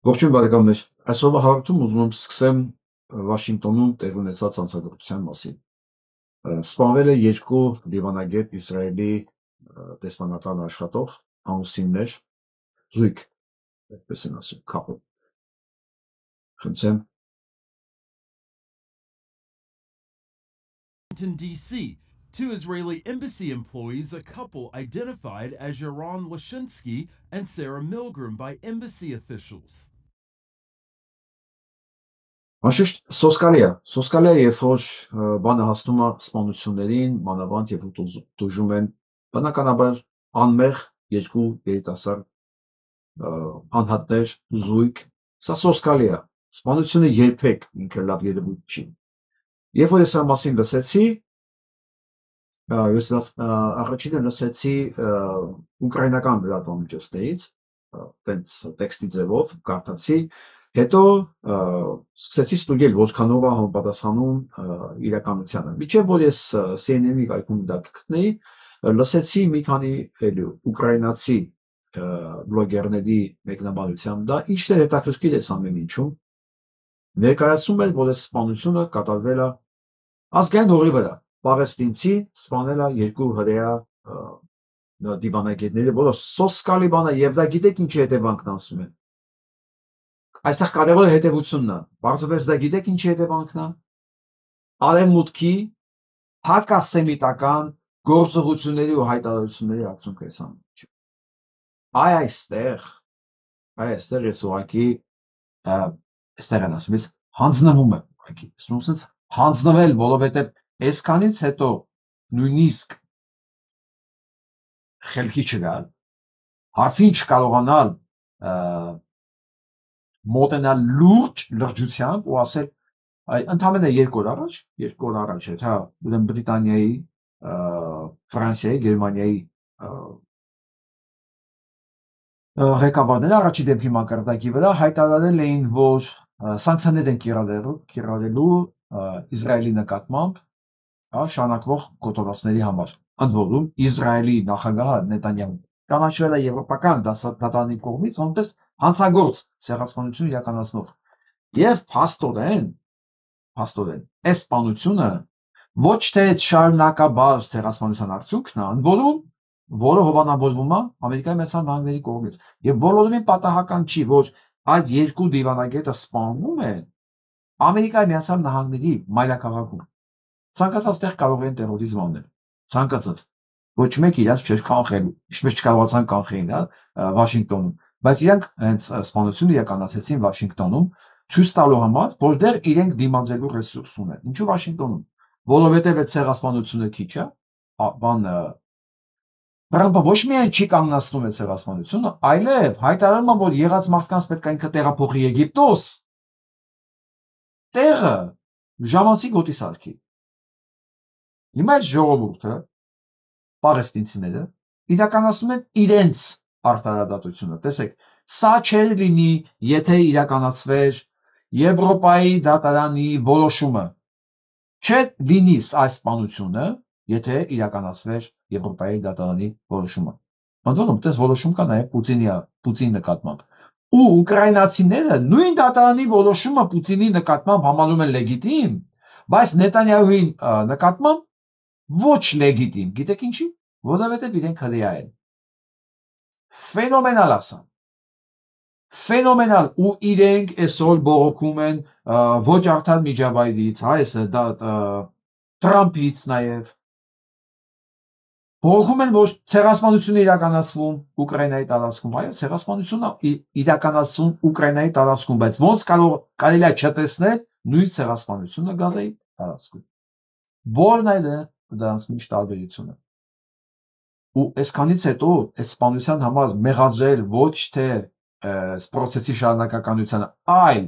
Ողջույն բարեկամներ, այսօրվա հաղորդում ուզում եմ սկսեմ Վաշինգտոնում տեղի ունեցած հանցագործության մասին։ Սպանվել է երկու լիբանագետ Իսրայելի դեսպանատան աշխատող ամուսիններ, զույգ, այդպես են ասում, couple։ Խնդրեմ։ Washington, D.C., two Israeli embassy employees, a couple identified as Yaron Lashinsky and Sarah Milgram by embassy officials. Անշուշտ սոսկալի է, երբ որ բանը հասնում է սպանություններին, մանավանդ երբ որ տուժում են բնականաբար անմեղ երկու երիտասարդ անհատներ, զույգ, սա սոսկալի է։ Սպանությունը երբեք ինքը լավ երևույթ չի։ Երբ որ ես այս մասին լսեցի, ես առաջինը լսեցի ուկրաինական լրատվամիջոցներից, տենց տեքստի ձևով կարդացի, հետո սկսեցի ստուգել որքանով է համապատասխանում իրականությանը։ Մինչև որ ես CNN-ի կայքում դա գտնեի, լսեցի մի քանի ուկրաինացի բլոգերների մեկնաբանությամբ, դա ինչն է հետաքրքիր է ամեն ինչում, ներկայացնում են, որ այս սպանությունը կատարվել է ազգային հողի վրա, պաղեստինցի սպանել է երկու հրեա դիվանագետները, որը սոսկալի բան է, եւ դա գիտեք ինչի հետևանքն ասում են։ Այստեղ կարևորը հետևությունն է։ Բարձրապես դա գիտեք ինչի հետևանքն է։ Արևմուտքի հակասեմիտական գործողությունների ու հայտարարությունների արդյունքը է սա։ Այստեղ ես ուղղակի այստեղ են ասում, ես հանձնվում եմ ուղղակի, ասում հանձնվել, որովհետև այսքանից հետո նույնիսկ խելքի չգալ, հարցին չկարողանալ մոտենալ լուրջ լրջությամբ ու ասել ընդամենը 2 օր առաջ էր, հա, ուրեմն Բրիտանիայի, Ֆրանսիայի, Գերմանիայի ղեկավարները առաջի դեպքի մակարդակի վրա հայտարարել էին, որ սանկցիաներ են կիրառելու Իսրայելի նկատմամբ շարունակվող կոտորածների համար։ Ընդ որում Իսրայելի նախագահը Նետանյահուն կանաչվել է եվրոպական դատարանի կողմից որպես հանցագործ ցեղասպանություն իրականացնող։ Եվ փաստորեն այս սպանությունը ոչ թե շարունակաբար ցեղասպանության արդյունքն է, ընդ որում որը հովանավորվում է Ամերիկայի Միացյալ Նահանգների կողմից։ Եվ բոլորովին պատահական չի, որ այդ երկու դիվանագետը սպանվում են Ամերիկայի Միացյալ Նահանգների մայրաքաղաքում։ Ցանկացած տեղ կարող են տերորիզմ անել, ցանկացած, ոչ մեկ իրաց չէր կանխելու, ինչպես չկարողացան կանխեին Վաշինգտոնում, բայց իրանք հենց սպանությունը իրականացրեցին Վաշինգտոնում, ցույց տալու համար, որ դեռ իրենք դիմադրելու ռեսուրս ունեն։ Ինչու Վաշինգտոնում, որովհետև այդ ցեղասպանությունը քիչ է, Տրամպը ոչ միայն չի կանգնացնում այդ ցեղասպանությունը, այլև հայտարարում է, որ եղած մարդկանց պետք է ինքը տեղափոխի Եգիպտոս, տեղը ժամանցի գոտի սարքի։ Հիմա այս ժողովուրդը, պաղեստինցիները, իրականացնում են իրենց արտարադատությունը։ Տեսեք, սա չէր լինի, եթե իրականացվեր Եվրոպայի դատարանի որոշումը։ Չէր լինի այս սպանությունը, եթե իրականացվեր Եվրոպայի դատարանի որոշումը։ Անդոնում, տես որոշում կա նաև Պուտինի նկատմամբ։ Ու ուկրաինացիները նույն դատարանի որոշումը Պուտինի նկատմամբ համարում են լեգիտիմ, բայց Նետանյահուի նկատմամբ ոչ լեգիտիմ։ Գիտեք ինչի՞։ Որովհետև իրենք հրեա են։ Ֆենոմենալ ասա։ Ֆենոմենալ ու իրենք այսօր բողոքում են ոչ արդար միջավայրից, դա Տրամփից նաև բողոքում են, որ ցեղասպանություն իրականացվում Ուկրաինայի տարածքում, այո, ցեղասպանությունը իրականացվում Ուկրաինայի տարածքում, բայց ոնց կարելի է չտեսնել նույն ցեղասպանությունը Գազայի տարածքում։ Որն է դրանց մեջ տարբերությունը։ Ու այսքանից հետո այս սպանության համար մեղադրել ոչ թե պրոցեսի շարունակականությանը, այլ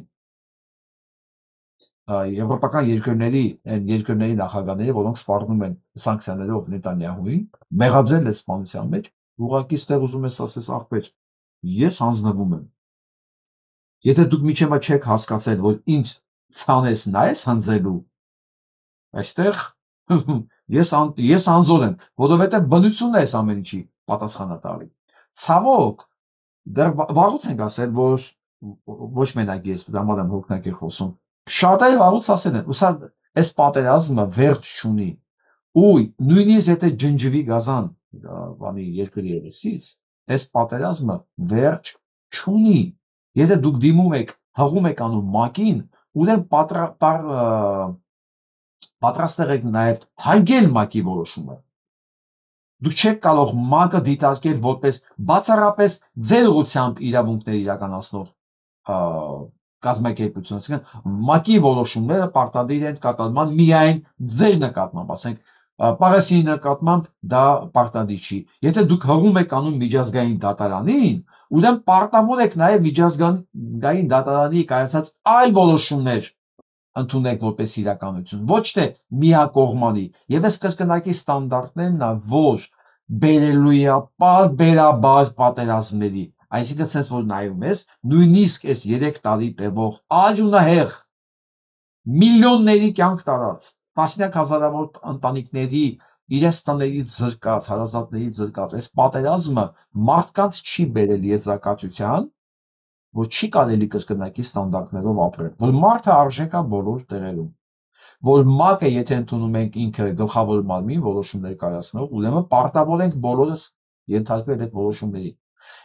եվրոպական երկրների նախագահները, որոնք սպառնում են սանկցիաներով Նետանյահուին, մեղադրել է սպանության մեջ, ուղղակի ստեղ ուզում ես ասես ախպեր, ես հանձնվում եմ։ Եթե դուք միջև չեք հասկացել, որ ինչ ցանես նա ես հանձելու, այստեղ ես անզոր եմ, որովհետև բնությունն է այս ամեն ինչի պատասխանատալի։ Ցավոք, դեռ վաղուց ենք ասել, որ ոչ մենակ ես, դամալ եմ հոգնակի խոսում, շատերը վաղուց ասել են, ուսա այս պատերազմը վերջ չունի, ու նույնիսկ եթե ջնջվի Գազան բանի երկրի երեսից, այս պատերազմը վերջ չունի, եթե դուք դիմում եք, հղում եք անում ՄԱԿ-ին, ուրեմն պատրաստել եք նաև հարգել ՄԱԿ-ի որոշումը, դուք չեք կարող ՄԱԿ-ը դիտարկել որպես բացառապես ձեր ուղղությամբ իրավունքներ իրականացնող կազմակերպություն, ասենք ՄԱԿ-ի որոշումները պարտադիր են կատարման միայն ձեր նկատմամբ, ասենք Պաղեստինի նկատմամբ դա պարտադիր չի։ Եթե դուք հղում եք անում միջազգային դատարանին, ուրեմն պարտավոր եք նաև միջազգային դատարանի կայացած այլ որոշումներ ընդունեք որպես իրականություն, ոչ թե միակողմանի։ Եվ այս կրկնակի ստանդարտներն է, որ բերելու է պարբերաբար պատերազմների, այսինքն sense որ նայում ես, նույնիսկ այս 3 տարի տևող արյունահեղ միլիոնների կյանք տարած, տասնյակ հազարավոր ընտանիքների իրենց տներից զրկած, հարազատներից զրկած, այս պատերազմը մարդկանց չի բերել եզրակացության, որ չի կարելի կրկնակի ստանդարտներով ապրել, որ մարդը արժեք է բոլոր տեղերում, որ ՄԱԿ-ը եթե ընդունում ենք ինքը գլխավոր մարմին որոշումներ կայացնող, ուրեմն պարտավոր ենք բոլորս ենթարկվել այդ որոշումների։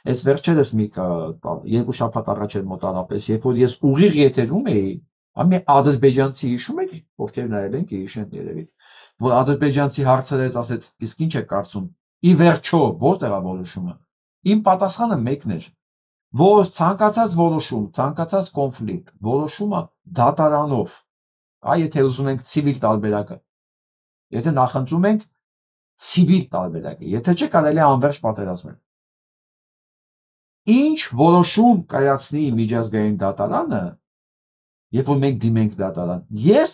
Այս վերջերս մի 2 շաբաթ առաջ էր մոտարապես, երբ որ ես ուղիղ եթերում էի, ամի ադրբեջանցի հիշում եք, ովքեր նայել են հիշեն երևի, որ ադրբեջանցի հարցրեց, ասեց, իսկ ինչ է կարծում, ի վերջո որտեղ է որոշումը։ Իմ պատասխանը մեկն էր, որ ցանկացած որոշում, ցանկացած կոնֆլիկտ, որոշումը դատարանով, եթե ուզում ենք ցիվիլ տարբերակը, եթե նախընտրում ենք ցիվիլ տարբերակը, եթե չէ կարելի է անվերջ պատերազմել։ Ինչ որոշում կայացնի միջազգային դատարանը, երբ որ մենք դիմենք դատարան, ես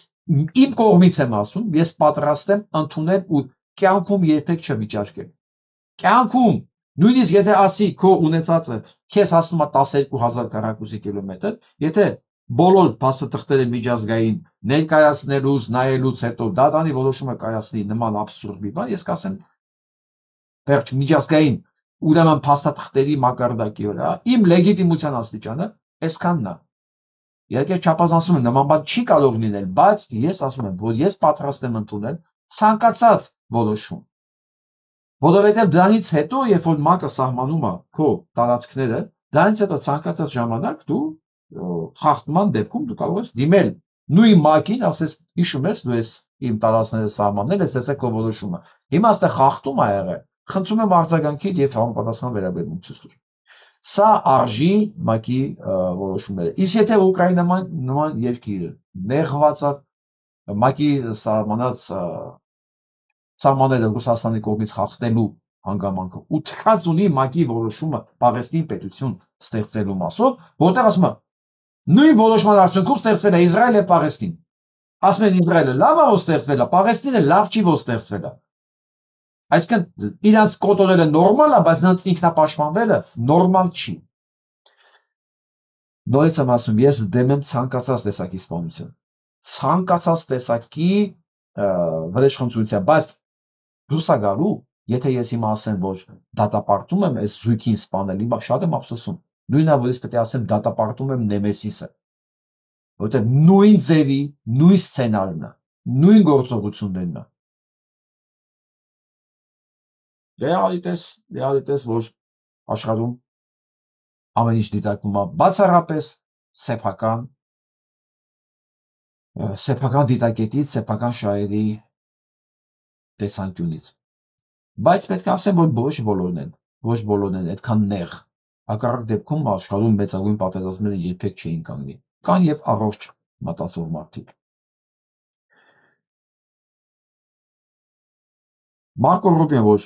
իմ կողմից եմ ասում, ես պատրաստ եմ ընդունել ու կյանքում երբեք չվիճարկել։ Կյանքում, նույնիսկ եթե ասի քո ունեցածը քեզ հասնում է 12,000 քառակուսի կիլոմետր, եթե բոլոր փաստաթղթերը միջազգային ներկայացնելուց, նայելուց հետո դատարանի որոշումը կայացնի նման абսուրդ մի բան, ես կասեմ վերջ միջազգային ուրեմն փաստաթղթերի մակարդակի վրա իմ լեգիտիմության աստիճանը այսքանն է։ Իհարկե չափազանցում եմ, նման բան չի կարող լինել, բայց ես ասում եմ, որ ես պատրաստ եմ ընդունել ցանկացած որոշում։ Որովհետև դրանից հետո, երբ որ ՄԱԿ-ը սահմանում է քո տարածքները, դրանից հետո ցանկացած ժամանակ դու խախտման դեպքում դու կարող ես դիմել նույն ՄԱԿ-ին, ասես, հիշում ես, դու ես իմ տարածքները սահմանել ես, տեսեք քո որոշումը։ Հիմա այստեղ խախտում ա եղել, խնդրում եմ արձագանքիր եւ համապատասխան վերաբերմունք ցույց տուր։ Սա արժի ՄԱԿ-ի որոշումները։ Իսկ եթե Ուկրաինան նման երկիր նեղված է ՄԱԿ-ի սահմանները Ռուսաստանի կողմից խախտելու հանգամանքով ու թքած ունի ՄԱԿ-ի որոշումը Պաղեստին պետություն ստեղծելու մասով, որտեղ ասում է նույն որոշման արդյունքում ստեղծվել է Իսրայել եւ Պաղեստին։ Ասում են Իսրայելը լավ է որ ստեղծվել է, Պաղեստինը լավ չի որ ստեղծվել է։ Այսինքն իրանց կոտորելը նորմալ է, բայց նրանց ինքնապաշտպանվելը նորմալ չի։ Նորից եմ ասում, ես դեմ եմ ցանկացած տեսակի սպանության, ցանկացած տեսակի վրեժխնդրության, բայց դուրս է գալու, եթե ես հիմա ասեմ, որ դատապարտում եմ այս զույգին սպանել, հիմա շատ եմ ափսոսում, նույնն է, որ ես պետք է ասեմ դատապարտում եմ Նեմեսիսը, որտեղ նույն ձևի, նույն սցենարն է, նույն գործողություններն է։ Ռեալիտես, որ աշխարհում ամեն ինչ դիտարկվում է բացառապես սեփական դիտակետից, սեփական շահերի տեսանկյունից։ Բայց պետք է ասեմ, որ ոչ բոլորն են այդքան նեղ։ Հակառակ դեպքում աշխարհում մեծագույն պատերազմները երբեք չէին կանգնի։ Կան եւ առողջ մտածող մարդիկ։ Մարկո Ռուբիոն, որ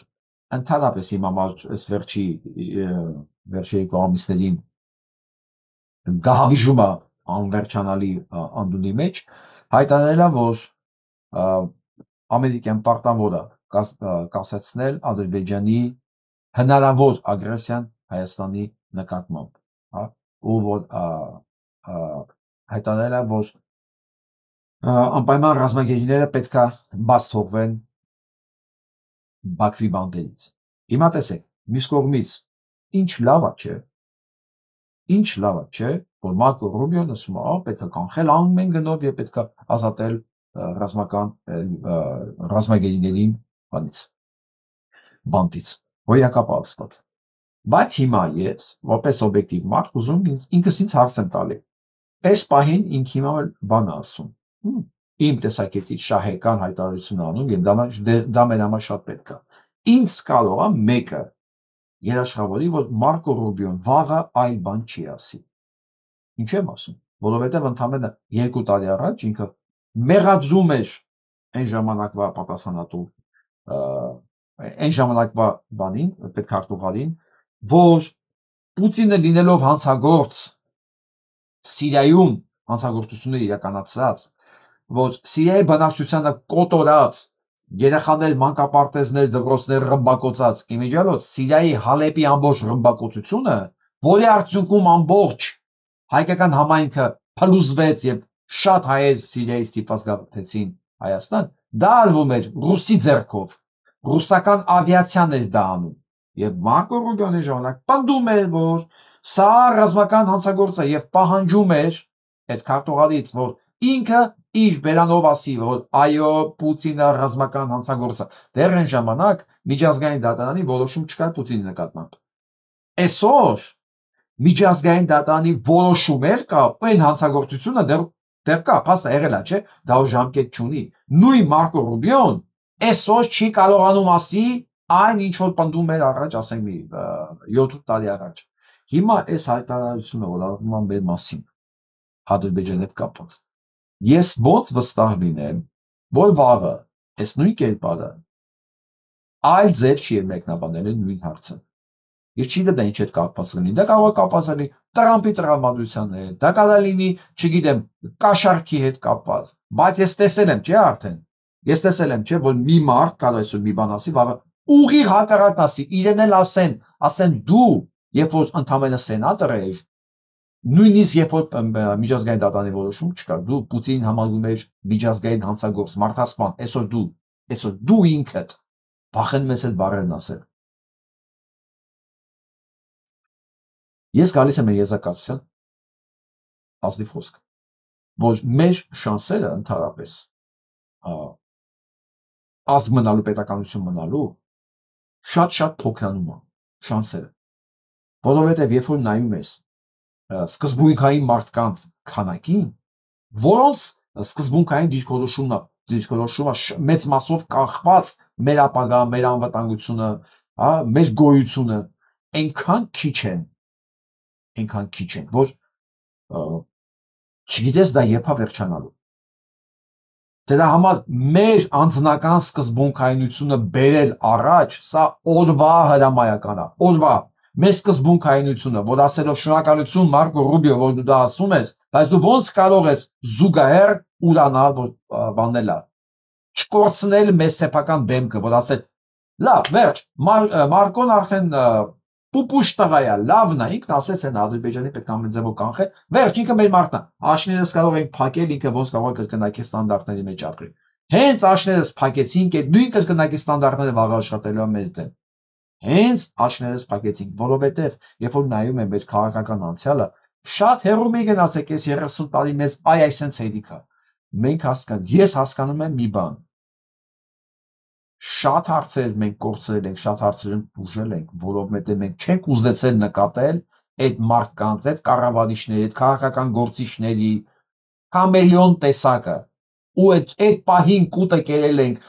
ընդհանրապես հիմա այս վերջի կողմիստերին գահավիժում է անվերջանալի անդունի մեջ, հայտարարել է, որ ամերիկյան պարտավոր է կասեցնել Ադրբեջանի հնարավոր ագրեսիան Հայաստանի նկատմամբ, ու որ հայտարարել է, որ անպայման ռազմագերիները պետք է բաց թողվեն Բաքվի բանտերից։ Հիմա տեսեք, մյուս կողմից ինչ լավ է, չէ։ ինչ լավ է, չէ՞, որ Մարկո Ռուբիոն ասում է, պետք է կանխել ամեն գնով եւ պետք է ազատել ռազմական ռազմագերիներին բանտից, որ իրակապահված։ Բայց հիմա ես, որպես օբյեկտիվ մարդ, ուզում ինքս ինձ հարց եմ տալի։ Այս պահին ինք հիմա բան է ասում։ Իմ տեսակետից շահեկան հայտարարություն անում եւ դա մեր համար շատ պետք է։ Ինձ կարող է մեկը երաշխավորի, որ Մարկո Ռուբիոն վաղը այլ բան չի ասի։ Ինչ եմ ասում, որովհետև ընդամենը 2 տարի առաջ ինքը մեղադրում էր այն ժամանակվա պատասխանատու այն ժամանակվա բանին, պետքարտուղարին, որ Պուտինը լինելով հանցագործ Սիրիայում հանցագործություններ իրականացրած, որ Սիրիայի բնակչությանը կոտորած երեխաներ, մանկապարտեզներ, դպրոցներ ռմբակոծած, իմիջիալոց Սիրիայի Հալեպի ամբողջ ռմբակոծությունը, որի արդյունքում ամբողջ հայկական համայնքը փլուզվեց եւ շատ հայեր Սիրիայից ստիպված գաղթեցին Հայաստան, դա արվում էր ռուսի ձեռքով, ռուսական ավիացիան էր դա անում եւ Մարկո Ռուբիոնի ժամանակ պնդում էր, որ սա ռազմական հանցագործ է եւ պահանջում էր այդ քարտուղարից, որ ինքը իր բերանով ասի, որ այո, Պուտինը ռազմական հանցագործ է։ Դեռ այն ժամանակ միջազգային դատարանի որոշում չկար Պուտինի նկատմամբ։ Այսօր միջազգային դատարանի որոշում կա, այն հանցագործությունը դեռ կա, փաստը եղել է, չէ՞, դա ժամկետ չունի։ Նույն Մարկո Ռուբիոն այսօր չի կարողանում ասի այն ինչ որ պնդում էր առաջ, ասենք մի 7 տարի առաջ։ Հիմա այս հայտարարությունը, որ անում են մեր մասին, Ադրբեջանի հետ կապված, ես ոնց վստահ լինեմ, որ վաղը այս նույն կերպարը այլ ձև չի մեկնաբանել նույն հարցը։ Ես չի գիտեմ ինչ հետ կապված լինի, դա կարող է կապված լինի Տրամփի տրամադրության հետ, դա կարող է լինի, չգիտեմ, կաշառքի հետ կապված, բայց ես տեսել եմ, չէ՞ արդեն։ Ես տեսել եմ, չէ, որ մի մարդ կարող է մի բան ասի, վաղը ուղիղ հակառակն ասի, իրեն էլ ասեն դու, երբ որ ընդամենը սենատոր ես, նույնիսկ երբ որ միջազգային դատարանի որոշում չկա, դու Պուտինին համարում ես միջազգային հանցագործ, մարդասպան, այսօր դու ինքդ վախենում ես այդ բառերն ասել։ Ես գալիս եմ եզրակացության ազնիվ խոսք, որ մեր շանսերը ընդհանրապես ազգ մնալու, պետականություն մնալու շատ փոքրանում են շանսերը, որովհետև երբ որ նայում ես սկզբունքային մարդկանց քանակին, որոնց սկզբունքային դիրքորոշումը մեծ մասով կախված մեր ապագա, մեր անվտանգությունը, մեր գոյությունը այնքան քիչ են, որ չգիտես դա երբ է վերջանալու։ Դրա համար մեր անձնական սկզբունքայնությունը բերել առաջ, սա օրվա հրամայական է, օրվա մեր սկզբունքայնությունը, որ ասելով շնորհակալություն Մարկո Ռուբիո, որ դու դա ասում ես, բայց դու ոնց կարող ես զուգահեռ ուրանալ, որ բանել է, չկորցնել մեր սեփական բեմքը, որ ասել, լավ, վերջ, Մարկոն արդեն պուպուշ տղա է, լավն է, ինքն ասեց են Ադրբեջանի պետք է ամեն ձևով կանխել, վերջ, ինքը մեր մարդն է, աշներս կարող ենք փակել, ինքը ոնց կարող է կրկնակի ստանդարտների մեջ ապրի։ Հենց աշներս փակեցինք, այդ նույն կրկնակի ստանդարտները վաղ աշխատելու են մեզ դեմ։ Հենց աշներս փակեցինք, որովհետև երբ որ նայում եմ մեր քաղաքական անցյալը, շատ հեռու մի գնացեք այս 30 տարի մեզ այսենց հերիքա։ Ես հասկանում եմ մի բան։ Շատ հարցեր մենք կորցրել ենք, շատ հարցեր ուժել ենք, որովհետև մենք չենք ուզեցել նկատել այդ մարդկանց, այդ կառավարիչների, այդ քաղաքական գործիչների համելիոն տեսակը։ Ու այդ պահին կուտը կերել ենք,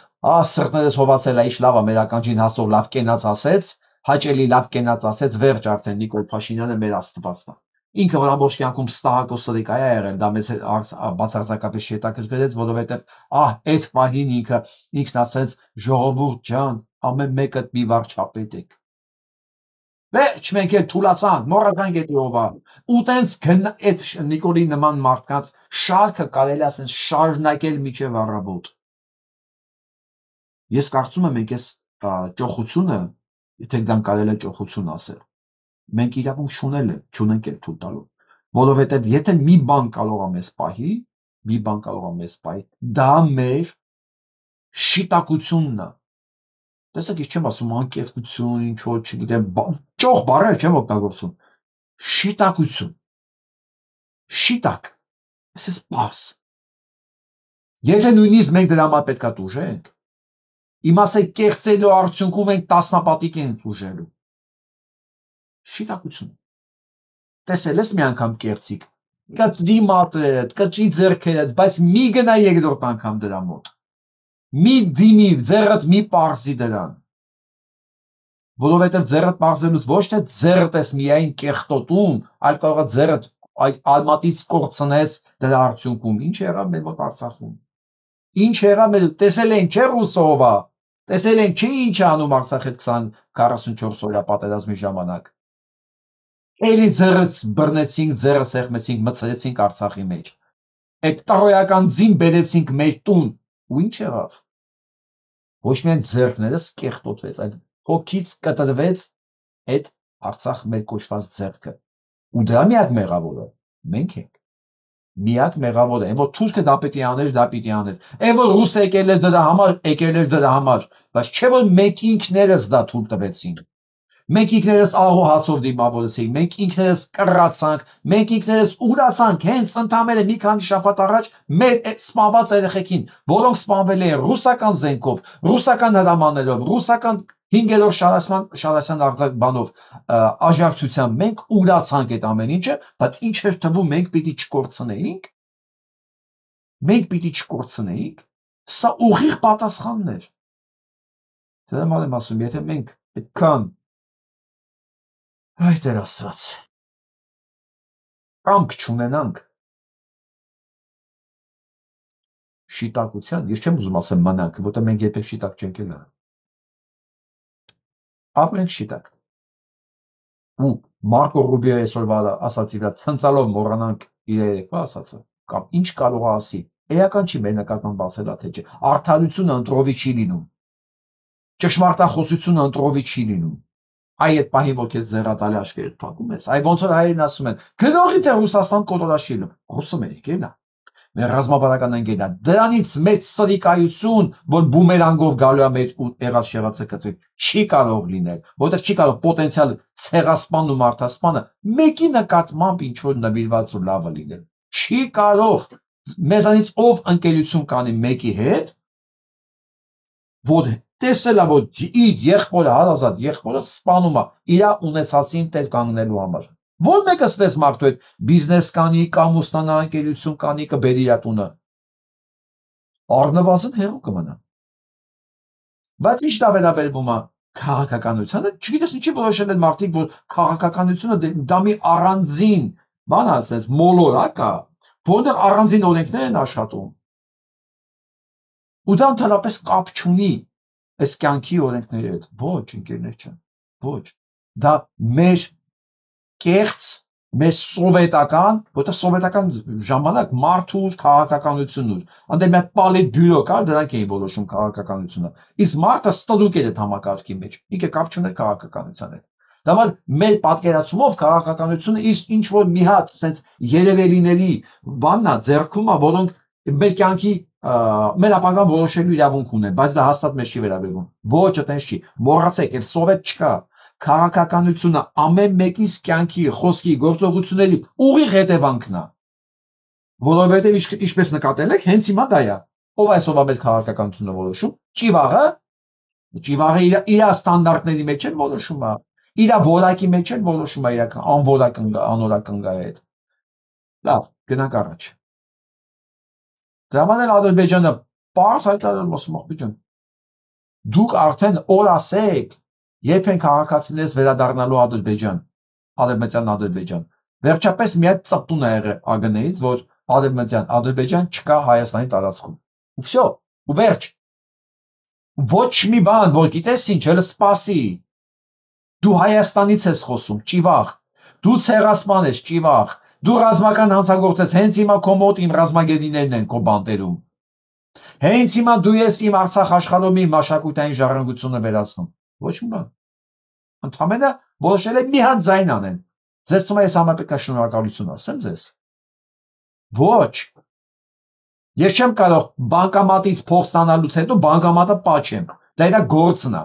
սրտներս հովացել է, ինչ լավ է, մեր ականջին հասով լավ կենաց ասեց, հաճելի լավ կենաց ասեց, վերջ արդեն Նիկոլ Փաշինյանը մեր Աստվածն է։ Ինքը որ ամբողջ կյանքում ստահակո սրիկայ է եղել, դա մեզ բացարձակապես չհետաքրքրեց, որովհետև այդ պահին ինքն ասեց ժողովուրդ ջան, ամեն մեկը մի վարչապետ եք։ Վերջ մենք էլ թուլացանք, մոռացանք այդ ովա։ Ու տենց այդ Նիկոլի նման մարդկանց շարքը կարելի ասեն շարունակել միջև առավոտ։ Ես կարծում եմ մենք այս ճոխությունը, եթե դան կարելի է ճոխություն ասել, մենք իրավունք չունենք էլ թույլ տալու, որովհետև եթե մի բան կարող է մեզ պահի, դա մեր շիտակությունն է։ Տեսեք, ես չեմ ասում անկեղծություն, ինչ որ չգիտեմ, ճոխ բառեր չեմ օգտագործում։ շիտակություն, շիտակ, this is pass։ Եթե նույնիսկ մենք դրա համար պետքա տուժենք, իմասե կեղծելու արդյունքում ենք տասնապատիկ ենք ուժելու։ Շիտակություն։ Տեսել ես մի անգամ կեղծիկ, կտրի մատերդ, կտրի ձեռքերդ, բայց մի գնա երկրորդ անգամ դրա մոտ։ Մի դիմի, ձեռդ մի պարզի դրան։ Որովհետև ձեռդ պարզելուց ոչ թե ձեռդ ես միայն կեղտոտում, այլ կարող է ձեռդ այդ ալմատից կորցնես դրա արդյունքում։ Ինչ եղավ մեր մոտ Արցախում։ Ինչ եղավ մեր տեսել ենք չէ Ռուսովա, տեսել ենք չէ ինչ անում Արցախի 20-44 օրյա պատերազմի ժամանակ։ Էլի ձեռս բռնեցինք, ձեռը սեղմեցինք, մցրեցինք Արցախի մեջ։ Այդ տրոյական ձին բերեցինք մեր տուն։ Ու ինչ եղավ։ Ոչ միայն ձեռքներս կեղտոտվեց, այլ հոգից կտրվեց այդ Արցախ մեր կոչված ձեռքը։ Ու դրա միակ մեղավորը մենք ենք։ Միակ մեղավորը, այն որ թուրքը դա պիտի աներ, դա պիտի աներ։ Այն որ ռուս եկել է դրա համար, եկել էր դրա համար, բայց չէ որ մենք ինքներս դա թույլ տվեցինք։ Մենք ինքներս աղո հացով դիմավորեցինք, մենք ինքներս կռացանք, մենք ինքներս ուրացանք հենց ընդամենը մի քանի շաբաթ առաջ մեր սպանված երեխեքին, որոնք սպանվել են ռուսական զենքով, ռուսական հրամաններով, ռուսական 5-րդ Շարասյան բանով աջակցությամբ մենք ուրացանք այդ ամեն ինչը, բայց ինչ էր թվում մենք պիտի չկորցնեինք։ Մենք պիտի չկորցնեինք։ Սա ուղիղ պատասխանն էր։ Դրա համար եմ ասում, եթե մենք այդքան Այ Տեր Աստված, կամք չունենանք շիտակության, ես չեմ ուզում ասեմ մնանք, որտեղ մենք երբեք շիտակ չենք ելա։ Ապրենք շիտակ։ Ու Մարկո Ռուբիո այսօրվա ասացի վրա ցնցալով մոռանանք իր երեկվա ասածը, կամ ինչ կարող է ասի, էական չի մեր նկատմամբ ասելա թե չէ, արդարությունը ընտրովի չի լինում, ճշմարտախոսությունը ընտրովի չի լինում։ Այ այդ պահին որ քեզ ձեռատալի աշկերտ փակում ես, այ ոնց որ հայերն ասում են, գրողի թե Ռուսաստան կոտորաշիլը, ռուսը մեր եկելա, մեր ռազմավարական ընկերն է, դրանից մեծ սրիկայություն, որ բումերանգով գալու է մեր եղած շեղացը կտրի, չի կարող լինել, որտեղ չի կարող պոտենցիալ ցեղասպանն ու մարդասպանը մեկի նկատմամբ ինչ որ նվիրված ու լավը լինել, չի կարող, մեզանից ով ընկերություն կանի մեկի հետ, որ տեսել է, որ իր եղբորը, հարազատ եղբորը սպանում է իր ունեցածին տեր կանգնելու համար։ Որ մեկը ստես մարդու հետ բիզնես կանի, կամ ուսանա ընկերություն կանի, կբերի իր տունը։ Առնվազն հեռու կմնա։ Բայց ինչ դա վերաբերվում է քաղաքականությանը, չգիտես ինչի որոշել են մարդիկ, որ քաղաքականությունը դա մի առանձին բան է, ասես մոլորակ է, որտեղ առանձին օրենքներ են աշխատում։ Ու դա ընդհանրապես կապ չունի այս կյանքի օրենքների հետ, ոչ ընկերներ չեն, ոչ, դա մեր կեղծ, մեր սովետական, որտեղ սովետական ժամանակ մարդու քաղաքականությունն ուր, անդե մի հատ պալետ բյուրո կար, դրանք էին որոշում քաղաքականությունը, իսկ մարդը ստլուկ էր այդ համակարգի մեջ, ինքը կապ չուներ քաղաքականության հետ, դա համար մեր պատկերացումով քաղաքականությունը ինչ որ մի հատ սենց երևելիների բանն է, ձեռքում է, որոնք մեր կյանքի մեր ապագան որոշելու իրավունք ունեն, բայց դա հաստատ մեզ չի վերաբերվում։ Ոչ, այտենց չի։ Մոռացեք, այդ սովետ չկա։ Քաղաքականությունը ամեն մեկիս կյանքի, խոսքի, գործողությունների ուղիղ հետևանքն է։ Որովհետև ինչպես նկատել եք, հենց հիմա դա է։ Ով այսօր մեր քաղաքականությունը որոշում։ Ճիվաղը իր ստանդարտների մեջ են որոշում է։ Իր որակի մեջ են որոշում է իր անորակ ընկա հետ։ Լավ, գնանք առաջ։ Դրա համար Ադրբեջանը պարզ հայտարարում ասում աղբիջան, դուք արդեն օր ասեք, երբ են քաղաքացիներից վերադառնալու Ադրբեջան, արևմտյան Ադրբեջան, վերջապես մի հատ ծպտուն է եղել ԱԳՆ-ից, որ Ադրբեջան չկա Հայաստանի տարածքում, ու վсё, ու վերջ, ոչ մի բան, որ գիտես ինչ, հələ սպասի, դու Հայաստանից ես խոսում, ճիվաղ, դու ցեղասպան ես, ճիվաղ, դու ռազմական հանցագործ ես, հենց հիմա քո մոտ իմ ռազմագերիներն են քո բանտերում։ Հենց հիմա դու ես իմ Արցախ աշխարհում մաշակութային ժառանգությունը վերացնում։ Ոչ մի բան։ Ընդհանրապես որոշել է մի հատ ձայն անեն։ Ձեզ թվում է ես համար պետք է շնորհակալություն ասեմ ձեզ։ Ոչ։ Ես չեմ կարող բանկամատից փող ստանալուց հետո բանկամատը պաչեմ։ Դա իր գործն է։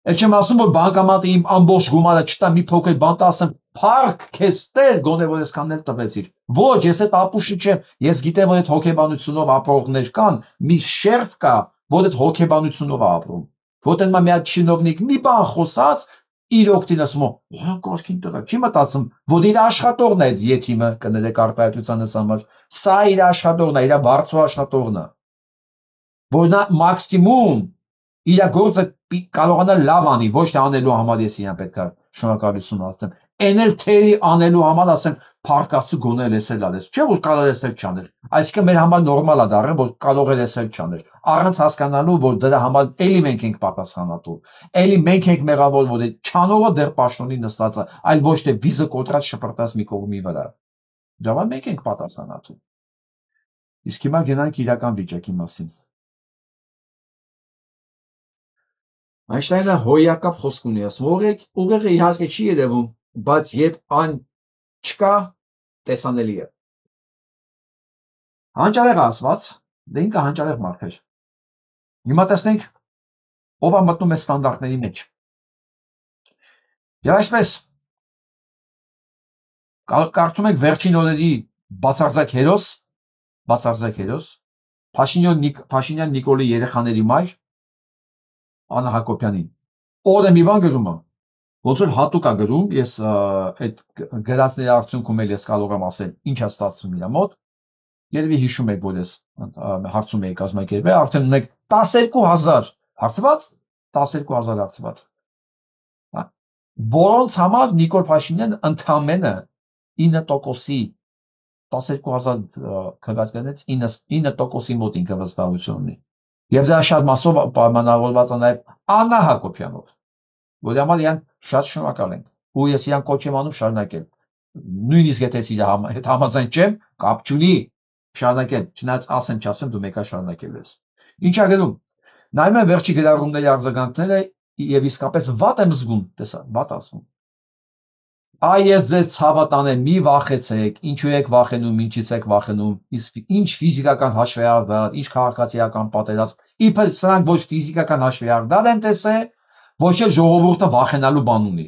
Էլ չեմ ասում, որ բանկամատը իմ ամբողջ գումարը չտա, մի փոքր բան տա, ասեմ, փառք քեզ Տեր, գոնե որ այսքանն էլ տվեցիր։ Ոչ, ես այդ ապուշը չեմ, ես գիտեմ, որ այդ հոգեբանությունով ապրողներ կան, մի շերտ կա, որ այդ հոգեբանությունով է ապրում։ Որտեղ մի հատ չինովնիկ մի բան խոսած, իր օգտին ասում, «Ո՞ր կարգին տղա»։ Չի մտածում, որ իր աշխատողն է այդ եթիմը, կներեք արտահայտությանս համար։ Սա իր աշխատողն է, իր բարձր աշխատողն է։ Որ նա մաքսիմում իր գործը կարողանա լավ անի, ոչ թե անելու համար ես իրան պետք է շնորհակալություն ասեմ։ Էն էլ թերի անելու համար ասեմ, փառքասու գոնե լեսել ալես։ Չէ՞ որ կարող լեսել չաներ։ Այսինքն մեր համար նորմալ է դառը, որ կարող է լեսել չաներ։ Առանց հասկանալու, որ դրա համար էլի մենք ենք պատասխանատու։ Էլի մենք ենք մեղավոր, որ չանողը դեռ պաշտոնի նստած է, այլ ոչ թե վիզը կոտրած շպրտած մի կողմի վրա։ Դա մենք ենք պատասխանատու։ Իսկ հիմա գնանք իրական վիճակի մասին։ Այնշտայնը հոյակապ խոսք ունի, ասում ուղեղը իհարկե չի երևում, բայց երբ այն չկա, տեսանելի է։ Հանճարեղ ասված, դե ինքը հանճարեղ մարդ էր։ Հիմա տեսնենք ով է մտնում է ստանդարտների մեջ։ Եվ այսպես կարծում եք վերջին օրերի բացարձակ հերոս Փաշինյան Նիկոլի երեխաների մայր Աննա Հակոբյանին։ Օրը մի բան գրում է, ոնց որ հատուկ է գրում, ես այդ գրածների արդյունքում էլ ես կարող եմ ասել ինչ է ստացվում իր մոտ։ Երևի հիշում եք, որ ես հարցում էի կազմակերպել, արդեն ունեք 12000 հարցված, 12000 հարցված։ Որոնց համար Նիկոլ Փաշինյանը ընդամենը 9%-ի 12000 քվեականից 9%-ի մոտ ինքը վստահություն ունի։ Եվ դա շատ մասով պայմանավորված է նաև Աննա Հակոբյանով, որի համար իրան շատ շնորհակալ ենք։ Ու ես իրան կոչ եմ անում շարունակել։ Նույնիսկ եթե իր հետ համաձայն չեմ, կապ չունի, շարունակել, չնայած ասեմ, դու մեկա շարունակել ես։ Ինչ ա գնում։ Նայում եմ վերջի գրառումների արձագանքները եւ իսկապես վատ եմ զգում, տեսա, վատ ասում։ Այ ես ձեզ ցավը տանեմ, մի վախեցեք, ինչու եք վախենում, ինչից եք վախենում, ինչ ֆիզիկական հաշվեհարդար, ինչ քաղաքացիական պատերազմ, իբր սրանք ոչ ֆիզիկական հաշվեհարդար են տեսել, ոչ էլ ժողովուրդը վախենալու բան ունի։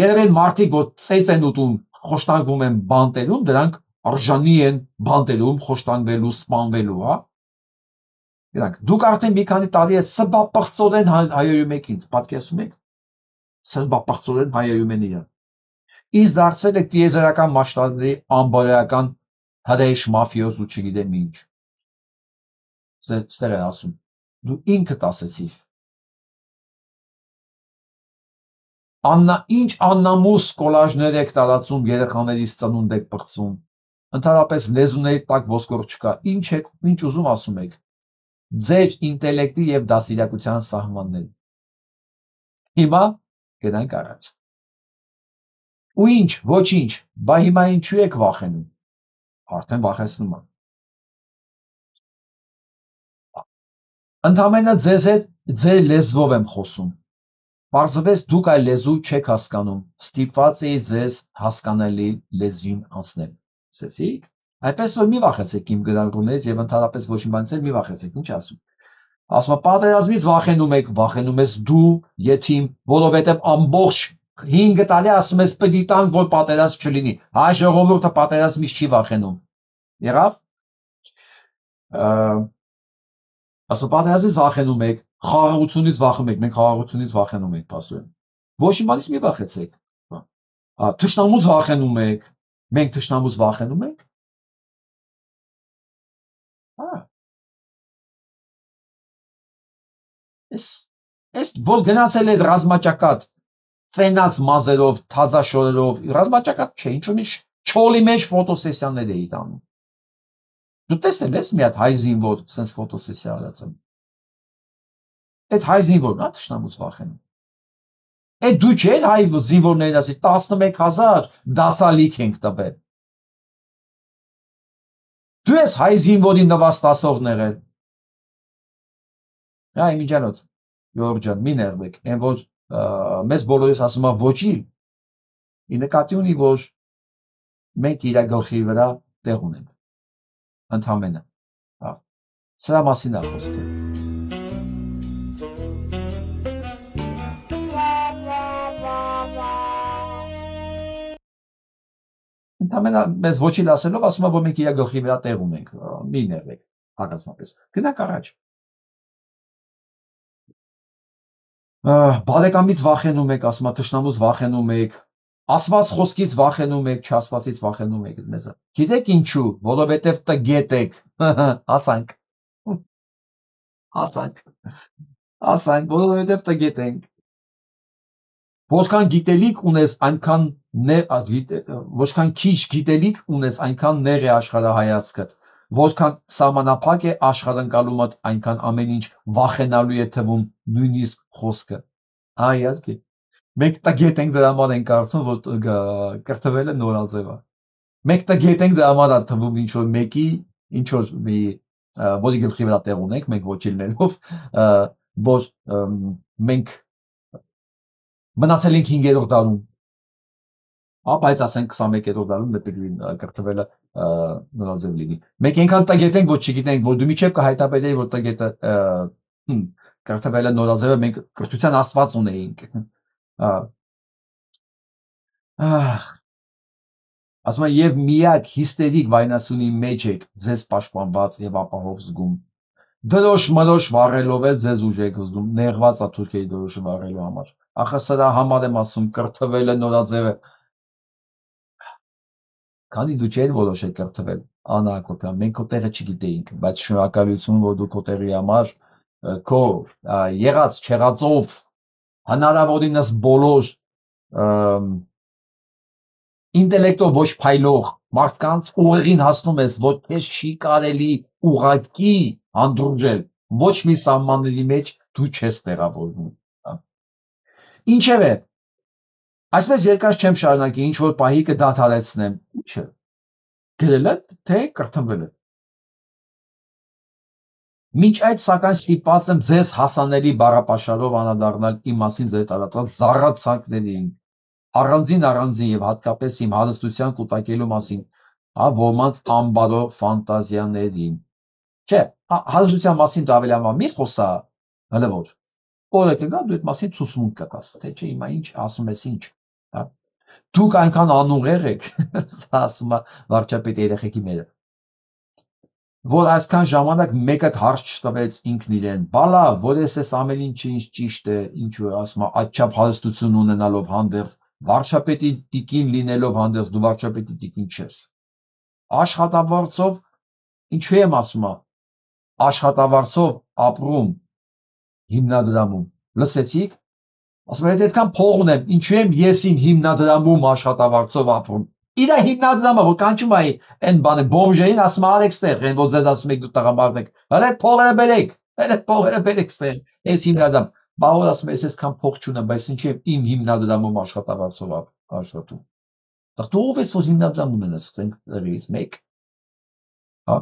Երևի մարդիկ, որ ծեծ են ուտում, խոշտանգվում են բանտերում, դրանք արժանի են բանտերում խոշտանգվելու, սպանվելու, հա։ Իրանք, դուք արդեն մի քանի տարի է սրբապղծորեն հայոյում եք ինձ, պատկերացնում եք։ Սրբապղծորեն հայոյում են իրան։ Ինձ դարձել եք տիեզերական մասշտաբների անբարոյական հրեշ մաֆիոզ ու չգիտեմ ինչ։ Ստեղ է ասում, դու ինքդ ասեցիր։ Ինչ աննամուս կոլաժներ եք տարածում, երեխաներից ծնունդ եք պղծում, ընդհանրապես լեզուների տակ ոսկոր չկա, ինչ ուզում ասում եք, ձեր ինտելեկտի և դաստիարակության սահմաններ։ Հիմա գնանք առաջ։ Ու ինչ, ոչինչ, բա հիմա ինչու եք վախենում, արդեն վախեցնում եմ։ Ընդամենը ձեզ հետ ձեր լեզվով եմ խոսում, պարզվեց դուք այլ լեզու չեք հասկանում, ստիպված էի ձեզ հասկանալի լեզվին անցնել, ասեցիք, այնպես որ մի վախեցեք իմ գրառումներից և ընդհանրապես ոչ մի բանից էլ մի վախեցեք, ինչ ասում։ Ասում պատերազմից վախենում ես դու, եթիմ, որովհետև ամբողջ 5 տարի ասում ես պետք է տանք, որ պատերազմ չլինի, հայ ժողովուրդը պատերազմից չի վախենում, եղավ։ Ասում պատերազմից վախենում եք, խաղաղությունից վախում եք, մենք խաղաղությունից վախենում ենք, ասում։ Ոչ մի բանից մի վախեցեք։ Թշնամուց վախենում եք, մենք թշնամուց վախենում ենք։ Էս որ գնացել է ռազմաճակատ, ֆենաց մազերով, թազա շորերով, ռազմաճակատ չէ, ինչու՞ մի չոլի մեջ ֆոտոսեսիաներ էի տանում։ Դու տեսել ես մի հատ հայ զինվոր սենց ֆոտոսեսիա արածը։ Այդ հայ զինվորն է թշնամուց վախենում։ Այդ դու չէ հայ զինվորներին ասի 11000 դասալիք ենք տվել։ Դու ես հայ զինվորի նվաստասողն եղել։ Այ միջանոց, Գյորգ ջան, մի ներվեք, այն որ մեզ բոլորիս ասում է ոչի, ի նկատի ունի, որ մենք իր գլխի վրա տեղ ունենք, ընդամենը, սրա մասին է խոսքը։ Ընդամենը մեզ ոչինչ ասելով ասում է, որ մենք իր գլխի վրա տեղ ունենք, մի ներվեք, հակասնապես։ Գնանք առաջ։ Բարեկամից վախենում եք, ասում է թշնամուց վախենում եք, ասված խոսքից վախենում եք, չասվածից վախենում եք մեզ։ Գիտեք ինչու, որովհետև տգետ եք, ասանք, որովհետև տգետ ենք։ Որքան գիտելիք ունես, այնքան որքան քիչ գիտելիք ունես, այնքան նեղ է աշխարհայացքդ, որքան սահմանափակ է աշխարհընկալումդ, այնքան ամեն ինչ վախենալու է թվում, նույնիսկ խոսքը։ Այազգի։ Մենք տգետ ենք դրա համար ենք կարծում, որ կրթվելը նորաձև է։ Մենք տգետ ենք դրա համար է թվում ինչ որ մեկի, ինչ որ մի որի գլխի վրա տեղ ունենք, մենք ոչիլներով, որ մենք մնացել ենք 5-րդ դարում, բայց ասենք 21-րդ դարում պետք է կրթվելը նորաձև լինի։ Մենք այնքան տգետ ենք, որ չգիտենք, որ դու միջև կհայտարարեի, որ տգետը կրթվելը նորաձև է, մենք կրթության աստված ունեինք։ Ասում եմ, եւ միակ հիստերիկ վայնասունի մեջ եք ձեզ պաշտպանված եւ ապահով զգում։ Դրոշ մրոշ վառելով էլ ձեզ ուժ եք զգում, նեղված է թուրքերի դրոշը վառելու համար։ Ախր սրա համար եմ ասում, կրթվելը նորաձև է։ Քանի դու չէր որոշել կրթվել, Աննա Հակոբյան, մենք քո տեղը չգիտեինք, բայց շնորհակալություն, որ դու քո տեղի համար քո եղած չեղածով հնարավորինս բոլոր ինտելեկտով ոչ փայլող մարդկանց ուղեղին հասնում ես, որ քեզ չի կարելի ուղղակի հանդուրժել, ոչ մի սահմանների մեջ դու չես տեղավորվում։ Ինչևէ, այսպես երկար չեմ շարունակի, ինչ որ պահի կդադարեցնեմ, ինչը գրելը, թե կրթվելը։ Մինչ այդ սակայն ստիպված եմ ձեզ հասանելի բառապաշարով անդրադառնալ իմ մասին ձեր տարածած զառացանքներին, առանձին եւ հատկապես իմ հարստության կուտակելու մասին, ոմանց ամբարո ֆանտազիաներին։ Չէ, հարստության մասին դու ավելի մի խոսա, հələ որ։ Օրը կգա դու այդ մասին ցուցմունք կտաս, թե չէ հիմա ինչ ասում ես ինչ, հա։ Դուք այնքան անուղեղ եք, սա ասում է վարչապետի երեխեքի մերը, որ այսքան ժամանակ մեկը հարց չտվեց ինքն իրեն, բալա, որ ես ամեն ինչը ինչ ճիշտ է, ինչու է ասում է, այդչափ հարստություն ունենալով հանդերձ, վարչապետի տիկին լինելով հանդերձ, դու վարչապետի տիկին չես։ Աշխատավարձով, ինչու եմ ասում, աշխատավարձով ապրում հիմնադրամում, լսեցիք, ասում եմ, այդքան փող ունեմ, ինչու եմ ես իմ հիմնադրամում աշխատավարձով ապրում։ Իրա հիմնադրամը, որ կանչում է այն բանը բոմժերին, ասում է արեք ստեղ, այն որ ձեզ ասում եք դու տղամարդ եք, հələ այդ փողերը բերեք ստեղ, այս հիմնադրամ, բավոր ասում է, ես այսքան փող չունեմ, բայց ինչի եմ իմ հիմնադրամում աշխատավարձով աշխատում։ Դու ով ես, որ հիմնադրամ ունենաս, ցենց մեկ, հա։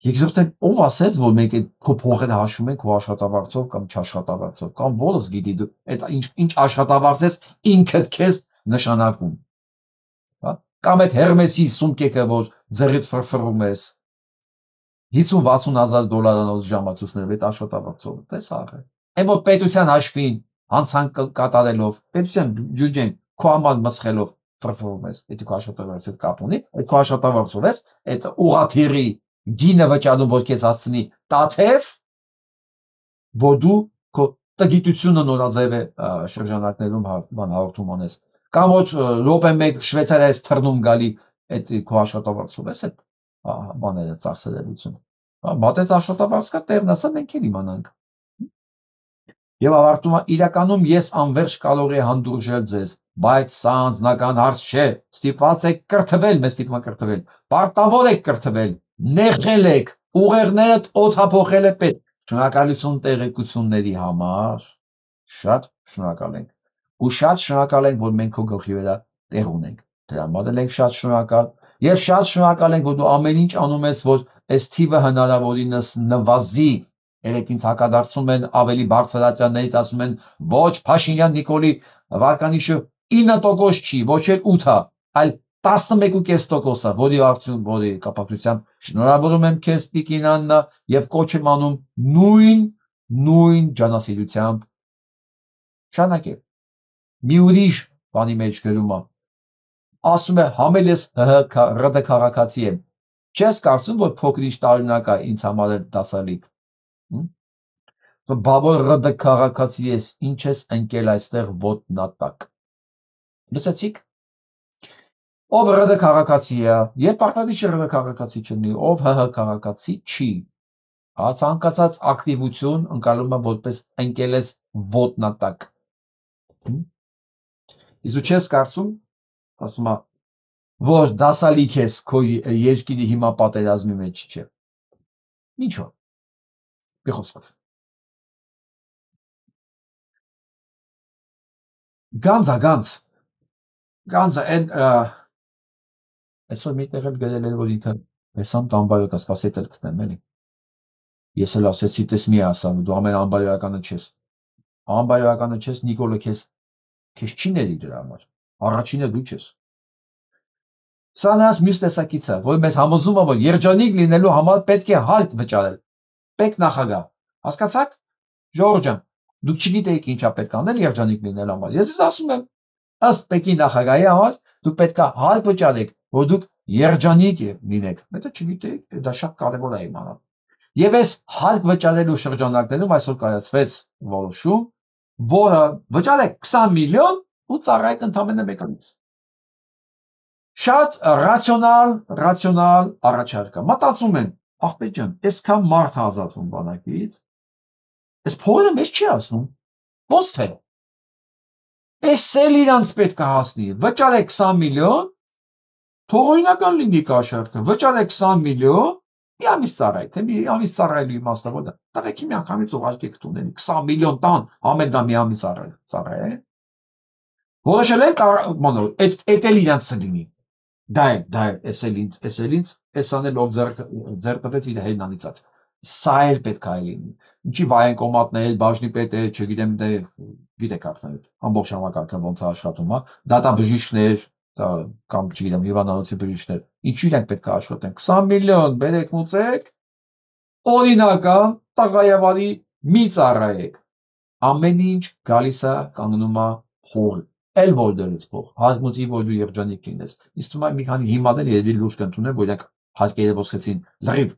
Երկրորդը ով ասեց, որ մենք այդ քո փողերը հաշվում ենք քո աշխատավարձով կամ չաշխատավարձով, կամ որս գիտի դու այդ ինչ աշխատավարձ ես ինքդ քեզ նշանակում։ Հա, կամ այդ Հերմեսի սումկեքը, որ ձեռիդ ֆրֆռում ես 50-60 հազար դոլարանոց ժամացույցներով այդ աշխատավարձով, տես աղը։ Այն որ պետության հաշվին հանցանք կատարելով, պետության ջուջեն քո համար մսխելով ֆրֆռում ես, եթե քո աշխատավարձը հետ կապ ունի, այդ քո աշխատավարձով ես, այդ ուղաթիռի գինը վճարում, որ քեզ հասցնի տաթև, որ դու քո տգիտությունը նորաձև է շրջանակներում հաղորդում անես, կամ ոչ րոպե մեկ Շվեյցարիայից թռնում գալի այդ քո աշխատավարձով ես այդ բաները ծախսերելություն։ Մատեց աշխատավարձ կա տեղն ասա մենք էլ իմանանք։ Եվ ավարտում է իրականում ես անverջ կարող եմ հանդուրժել ձեզ, բայց սա անձնական հարց չէ, ստիպված եք կրթվել, մեզ ստիպում եք կրթվել, պարտավոր եք կրթվել, նեղել եք, ուղեղներդ օդափոխել է պետք, շնորհակալություն տեղեկությունների համար, շատ շնորհակալ ենք, ու շատ շնորհակալ ենք, որ մենք քո գլխի վրա տեղ ունենք, դրա համար ենք շատ շնորհակալ, եւ շատ շնորհակալ ենք, որ դու ամեն ինչ անում ես, որ այս թիվը հնարավորինս նվազի, երեք ինձ հակադարձում են ավելի բարձրացիաներից, ասում են ոչ Փաշինյան Նիկոլի վարկանիշը 9% չի, ոչ էլ 8-ը, այլ 11.5%-ը, որի արդյուն, որի կապակցությամբ շնորհավորում եմ քեզ Տիկին Աննա եւ կոչ եմ անում նույն ասում է համել ես ՌԴ քաղաքացի եմ։ Չես կարծում, որ փոքրինչ տարօրինակ է ինձ համար դասալիկ։ Բաբոր ՌԴ քաղաքացի ես, ինչ ես ընկել այստեղ ոտնատակ։ Լսեցիք։ Ով ՌԴ քաղաքացի է, եւ պարտադիր ՌԴ քաղաքացի չլինի, ով ՀՀ քաղաքացի չի։ Ցանկացած ակտիվություն ընկալում է որպես ընկել ես ոտնատակ։ Իսկ դու չես կարծում, ասում է, որ դասալիկ ես քո երկիրի հիմա պատերազմի մեջ չէ։ Ինչո՞։ Մի խոսքով։ Գանձը այն այսօր մի տեղ էլ գրել էր, որ ինքը հեսամ տամբարոկա, սպասի էլ գտնեմ, էլի։ Ես էլ ասեցի, տես մի ասա, դու ամեն անբարոյականը չես։ Անբարոյականը չես, Նիկոլը քեզ չի ների դրա համար։ Առաջինը դու չես։ Սա նրանց մյուս տեսակիցը, որ մեզ համոզում է, որ երջանիկ լինելու համար պետք է հարկ վճարել։ Պետք նախագահ։ Հասկացաք։ Ժողովուրդ ջան, դուք չգիտեիք ինչա պետք անել երջանիկ լինելու համար։ Ես ասում եմ, ըստ Պեկին նախագահի համար դուք պետք է հարկ վճարեք, որ դուք երջանիկ լինեք։ Դա չգիտեիք, դա շատ կարևոր է իմանալ։ Եվ այս հարկ վճարելու շրջանակներում այսօր կայացվեց որոշում, որը վճարեք 20 միլիոն ու ծառայեք ընդամենը մեկ ամիս։ Շատ ռացիոնալ առաջարկ է։ Մտածում են, աղբեր ջան, այսքան մարդ է ազատվում բանակից, այս փողերը մեզ չի հասնում։ Ոնց թե։ Այս էլ իրանց պետք է հասնի։ Վճարեք 20 միլիոն, թող օրինական լինի կաշառքը, վճարեք 20 միլիոն, մի ամիս ծառայ, թե մի ամիս ծառայելու իմաստը որ դա։ Տղեկի մի անգամից ուղարկեք տունեն 20 միլիոն տան, ամեն դա մի ամիս ծառայ։ Որոշել են այդ էլ իրանց լինի։ Դա էլ ինձ, էսան էլ ով ձեռ տվեց իր հերն անիծած։ Սա էլ պետք է լինի։ Ինչի վայենկոմատներ, բաժնի պետեր, չգիտեմ դե գիտեք արդեն ամբողջ համակարգը ոնց է աշխատում, հա։ Դատաբժիշկներ, կամ չգիտեմ հիվանդանոցի բժիշկներ, ինչու իրանք պետք է աշխատեն 20 միլիոն բերեք մուծեք, օրինական տղայավարի մի ծառայեք, ամեն ինչ գալիս է կանգնում է փող, էլ որ դրից փող, հարկմուծի որ դու երջանիկ լինես, իսկ թվում է մի քանի հիմաներ երևի լուրջ կընդունեն, որ իրանք հարկերը ոսկեցին լրիվ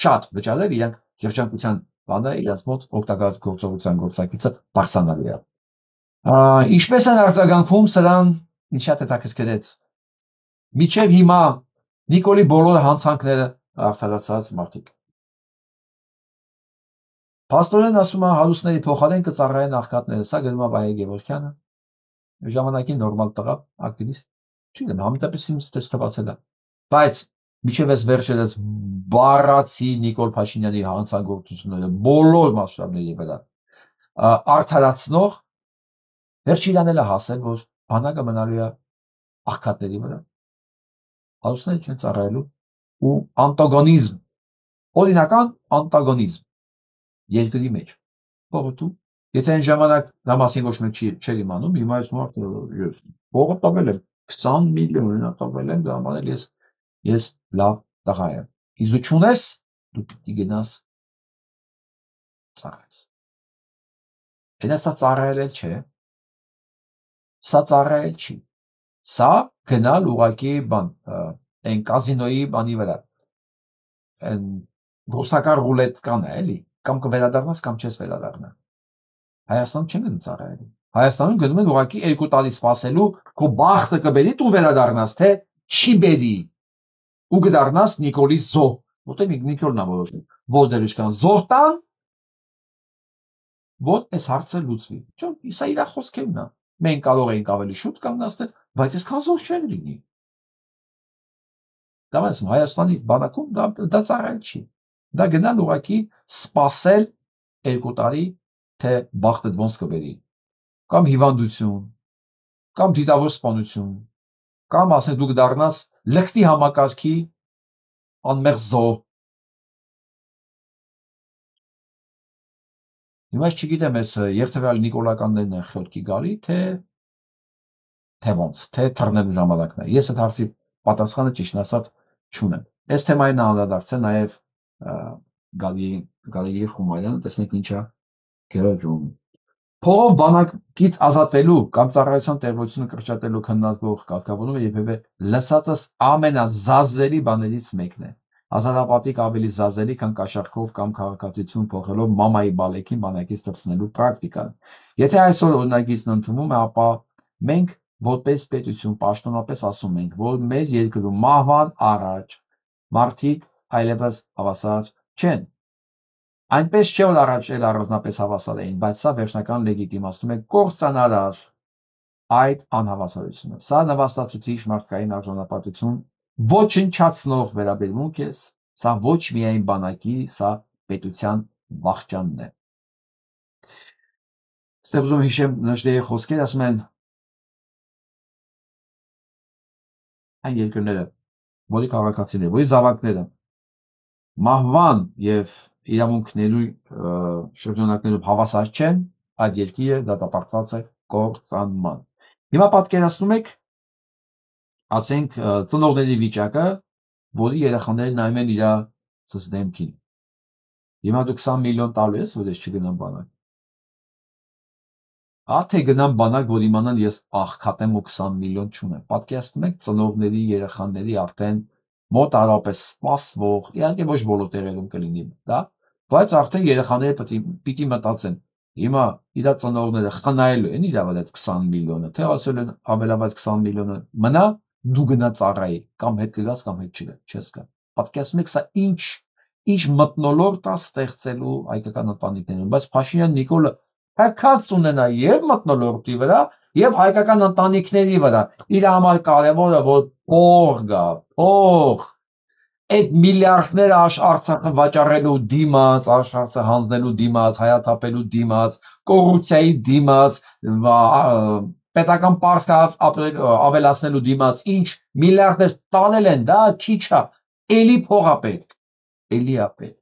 շատ վճարել, իրանք երջանկության բանը իրաց մոտ օգտակար գործողության գործակիցը բարձրանալի է։ Ինչպես են արձագանքում սրան ինչ շատ հետաքրքրեց։ Միջև հիմա Նիկոլի բոլոր հանցանքները արդարացած մարդիկ։ Փաստորեն ասում է հարուստների փոխարեն կծառայեն աղքատները, սա գրում է Վահե Գևորգյանը, ժամանակի նորմալ տղա, ակտիվիստ, չգիտեմ, համիտապես ինձ թվացել է, բայց միջև այս վերջերս բառացի Նիկոլ Փաշինյանի հանցագործությունները բոլոր մասշտաբների վրա արդարացնող վերջին իրան էլ է հասել, որ բանակը մնալու է աղքատների վրա, հարուստները չեն ծառայելու ու անտագոնիզմ, օրինական անտագոնիզմ երկրի մեջ, փողոտու, եթե այն ժամանակ նա մասին ոչ մեկ չէր իմանում, հիմա այս մարդը փողը տվել եմ 20 միլիոն տվել եմ, դա համար էլ ես լավ տղա եմ, իսկ դու չունես, դու պիտի գնաս ծառայես, դա սա ծառայել չէ, սա ծառայել չի, սա գնալ ուղղակի բան, այն կազինոյի բանի վրա, այն ռուսական ռուլետկան է, էլի, կամ կվերադառնաս կամ չես վերադառնա։ Հայաստանում չեն գնում ծառայելու։ Հայաստանում գնում են ուղղակի 2 տարի սպասելու, քո բախտը կբերի դու վերադառնաս, թե չի բերի։ Ու կդառնաս Նիկոլի զոհ, որտեղ Նիկոլն է որոշում, որ դերիշ կան զոհ տան, որ այս հարցը լուծվի։ Չէ՞, սա իր խոսքերն է։ Մենք կարող ենք ավելի շուտ կանգնացնել, բայց այսքան զոհ չեն լինի։ Դա Հայաստանի բանակում դա ծառայել չի։ Դա գնալ ուղղակի սպասել 2 տարի, թե բախտդ ոնց կբերի, կամ հիվանդություն, կամ դիտավոր սպանություն, կամ ասենք դու կդառնաս լկտի համակարգի անմեղ զոհ։ Հիմա չգիտեմ, այս երթևյալ նիկոլականներն են խելքի գալի, թե ոնց, թե թռնելու ժամանակն է։ Ես այդ հարցի պատասխանը ճիշտ ասած չունեմ։ Այս թեմային անդրադարձել նաև Գալիի Խումարյանը, տեսնենք ինչա գրում։ Փողով բանակից ազատվելու կամ ծառայության տեղեկությունը կրճատելու քննադատվող կարգավորումը երբևէ լսածս ամենազազերի բաներից մեկն է։ Ազատապատիկ ավելի զազերի, քան կաշառքով կամ քաղաքացիություն փոխելով մամայի բալեքին բանակից դրսնելու պրակտիկան։ Եթե այսօր օրինագիծն ընդունվում է, ապա մենք որպես պետություն պաշտոնապես ասում ենք, որ մեր երկրում մահվան առաջ մարդիկ այլևս հավասար չեն։ Այնպես չէ, որ առաջ էլ առանձնապես հավասար էին, բայց սա վերջնական լեգիտիմացնում է կործանարար այդ անհավասարությունը։ Սա նվաստացուցիչ մարդկային արժանապատվություն ոչնչացնող վերաբերմունք է, սա ոչ միայն բանակի, սա պետության վախճանն է։ Ստեղ ուզում հիշեմ Նժդեի խոսքեր, ասում են այն երկրները, որի քաղաքացիները, որի զավակները մահվան եւ իրավունքներու շրջանակներով հավասար չեն, այդ երկիրը դատապարտված է կործանման։ Հիմա պատկերացնում եք, ասենք ծնողների վիճակը, որի երեխաները նայում են իր դեմքին։ Հիմա դու 20 միլիոն տալու ես, որ ես չգնամ բանակ։ Թե գնամ բանակ, որ իմանան ես աղքատեմ ու 20 միլիոն չունեմ։ Պատկերացնում եք ծնողների, երեխաների արդեն մոտ առապես սպասվող, իհարկե ոչ բոլոր տեղերում կլինի, դա, բայց արդեն երեխաները պիտի մտածեն, հիմա իր ծնողները խնայելու են իր այդ 20 միլիոնը, թե ասել են ավելավայց 20 միլիոնը մնա, դու գնա ծառայի, կամ հետ կգաս, կամ հետ չես գա։ Պատկերացնում եք, սա ինչ մթնոլորտ է ստեղծելու հայկական ընտանիքներում, բայց Փաշինյան Նիկոլը հակած ունենա եւ մթնոլորտի վրա եւ հայկական ընտանիքների վրա։ Իր համար կարևորը որ փող գա, փող այդ միլիարդները Արցախը վաճառելու դիմաց, Արցախը հանձնելու դիմաց, հայաթափելու դիմաց, կոռուպցիայի դիմաց, պետական պարտքը ավելացնելու դիմաց, ինչ միլիարդներ տանել են, դա քիչ է, էլի փող է պետք, էլի է պետք։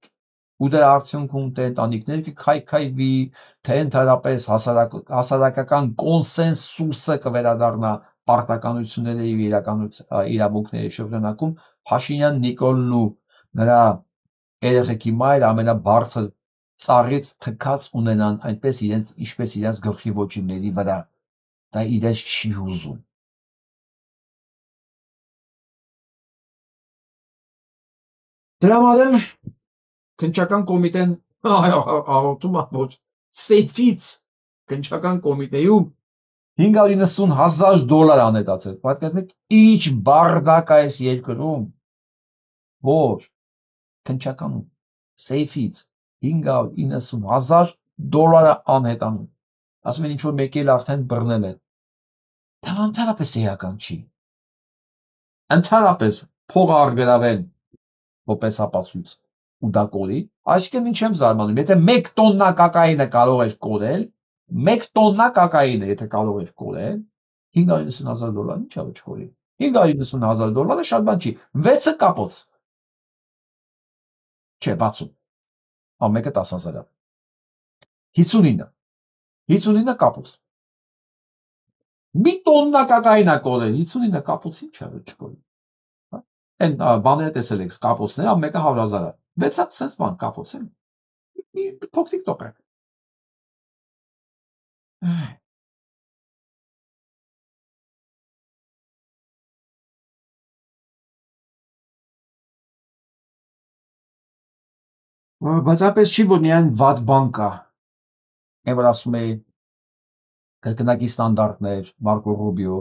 Ու դրա արդյունքում թե ընտանիքները կքայքայվի, թե ընդհանրապես հասարակական կոնսենսուսը կվերադառնա պարտականությունների եւ իրավունքների շրջանակում, Փաշինյան Նիկոլն ու նրա երեխեքի մայր ամենաբարձր ծառից թքած ունենան այնպես իրենց, ինչպես իրենց գլխի ոչինների վրա, դա իրենց չի հուզում։ Դրա համար քննչական կոմիտեն հաղորդում է, որ սեյֆից քննչական կոմիտեում $590,000 անետացել։ Պատկերացնեք, ինչ բարդակ է այս երկրում, որ քննչականում սեյֆից $590,000 անհետանում։ Ասում են ինչ որ մեկ էլ արդեն բռնել է։ Դա ընդհանրապես էական չի։ Ընդհանրապես փող արգրավեն որպես ապացույց ու դա կորի, այսինքն ինչ եմ զարմանում, եթե 1 տոննա կոկաինը կարող էր կորել, 1 տոննա կոկաինը եթե կարող էր կորել, $590,000 ինչ է ոչ կորի։ $590,000 շատ բան չի, 6-ը կապոց։ Չէ, 60։ Մեկը 10,000 է։ 59 կապոց։ Մի տոննա կոկաինա կորել, 59 կապոց ինչ է ոչ կորի։ Այն բաները տեսել եք, կապոցները, մեկը 100,000 է։ 6-ը sense բան կապոց է։ Փոքրիկ տոկակ։ Բայց այնպես չի, որ միայն վատ բան կա։ Այն որ ասում է կրկնակի ստանդարտներ, Մարկո Ռուբիո,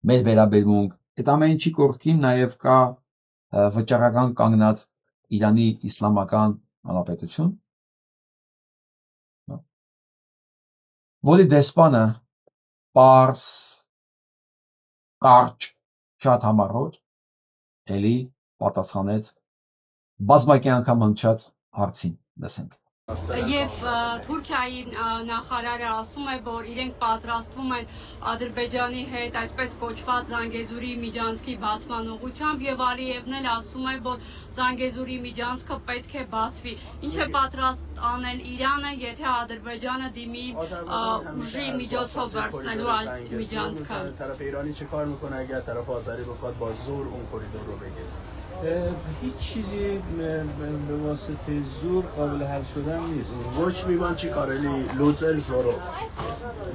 մեր վերաբերմունք, այդ ամեն ինչի կողքին նաև կա վճռական կանգնած Իրանի Իսլամական Հանրապետություն, որի դեսպանը պարզ, կարճ, շատ համառոտ էլի պատասխանեց բազմակի անգամ հնչած հարցին, լսենք։ Եվ Թուրքիայի նախարարը ասում է, որ իրենք պատրաստվում են Ադրբեջանի հետ այսպես կոչված Զանգեզուրի միջանցքի բացման ուղղությամբ եւ Ալիևն էլ ասում է, որ Զանգեզուրի միջանցքը պետք է բացվի։ Ինչ է պատրաստ անել Իրանը, եթե Ադրբեջանը դիմի ուժի միջոցով վերցնելու այդ միջանցքը։ طرف ایرانی چه کار میکنه اگر طرف آذری بخواد با زور اون کوریدور رو بگیره؟ هیچ چیزی به واسطه زور قابل حل شدن դրան նիստ։ Ոչ մի բան չի կարելի լուծել զորով։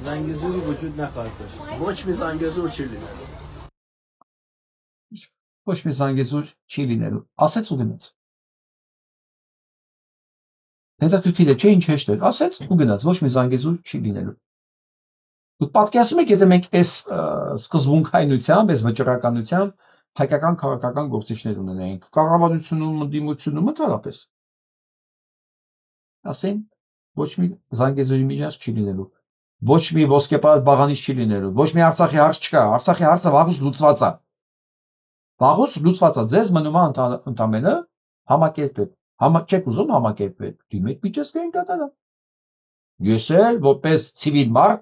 Զանգեզուրի վճուտ նախարար։ Ոչ մի զանգեզուր չի լինելու։ Ոչ մի զանգեզուր չի լինելու։ Ասեց ու գնաց։ Հետաքրքիր է, չէ՞ ինչ հեշտ էր։ Ասեց ու գնաց, ոչ մի զանգեզուր չի լինելու։ Դուք պատկերացնում եք, եթե մենք այս սկզբունքայնությամբ, այս վճռականությամբ հայկական քաղաքական գործիչներ ունենայինք, կառավարությունում, ընդդիմությունում ընդհանրապես։ Ասեն, ոչ մի զանգեզուրի միջանց չի լինելու, ոչ մի ոսկեպարած բաղանիչ չի լինելու, ոչ մի Արցախի հարց չկա, Արցախի հարցը վաղուց լուծված է։ Վաղուց լուծված է, ձեզ մնում է ընդամենը համակերպել։ Չեք ուզում համակերպել, դիմեք միջազգային դատարան։ Ես էլ որպես ցիվիլ մարդ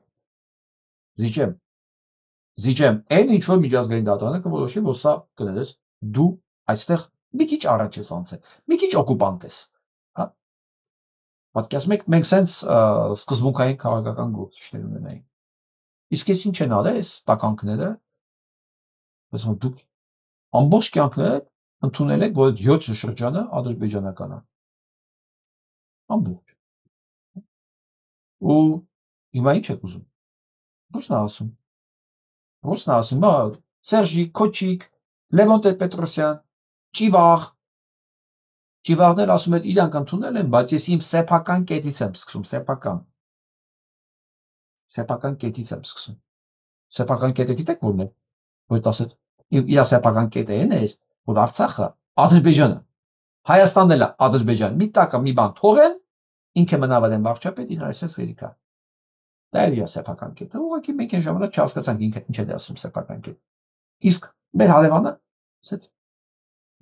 զիջեմ, այն ինչ որ միջազգային դատարանը կորոշի, որ սա կներես, դու այստեղ մի քիչ առաջ ես անցել, մի քիչ օկուպանտ ես, հա։ Պատկերացնում եք, մենք սենց սկզբունքային քաղաքական գործիչներ ունենային։ Իսկ ես ինչ են արել այս տականքները, դուք ամբողջ կյանքներդ ընդունել եք, որ 7 շրջանը ադրբեջանական է։ Ամբողջ։ Ու հիմա ինչ եք ուզում։ Ո՞րն է ասում, Սերժիկ, Քոչիկ, Լևոն Տեր-Պետրոսյան, Ճիվաղներ ասում են իրանք ընդունել են, բայց ես իմ սեփական կետից եմ սկսում, սեփական կետից եմ սկսում։ Սեփական կետը գիտեք ո՞րն է, որ ասեց իր սեփական կետը այն էր, որ Արցախը Ադրբեջանը, Հայաստանն էլ Ադրբեջան, մի տակը մի բան թողեն, ինքը մնավել են վարչապետ, ինարեսես երիկա։ Դա էլ իր սեփական կետը, ուղղակի մենք այն ժամանակ չհասկացանք ինքը ինչ է ասում սեփական կետ։ Իսկ մեր հարևանը ասեց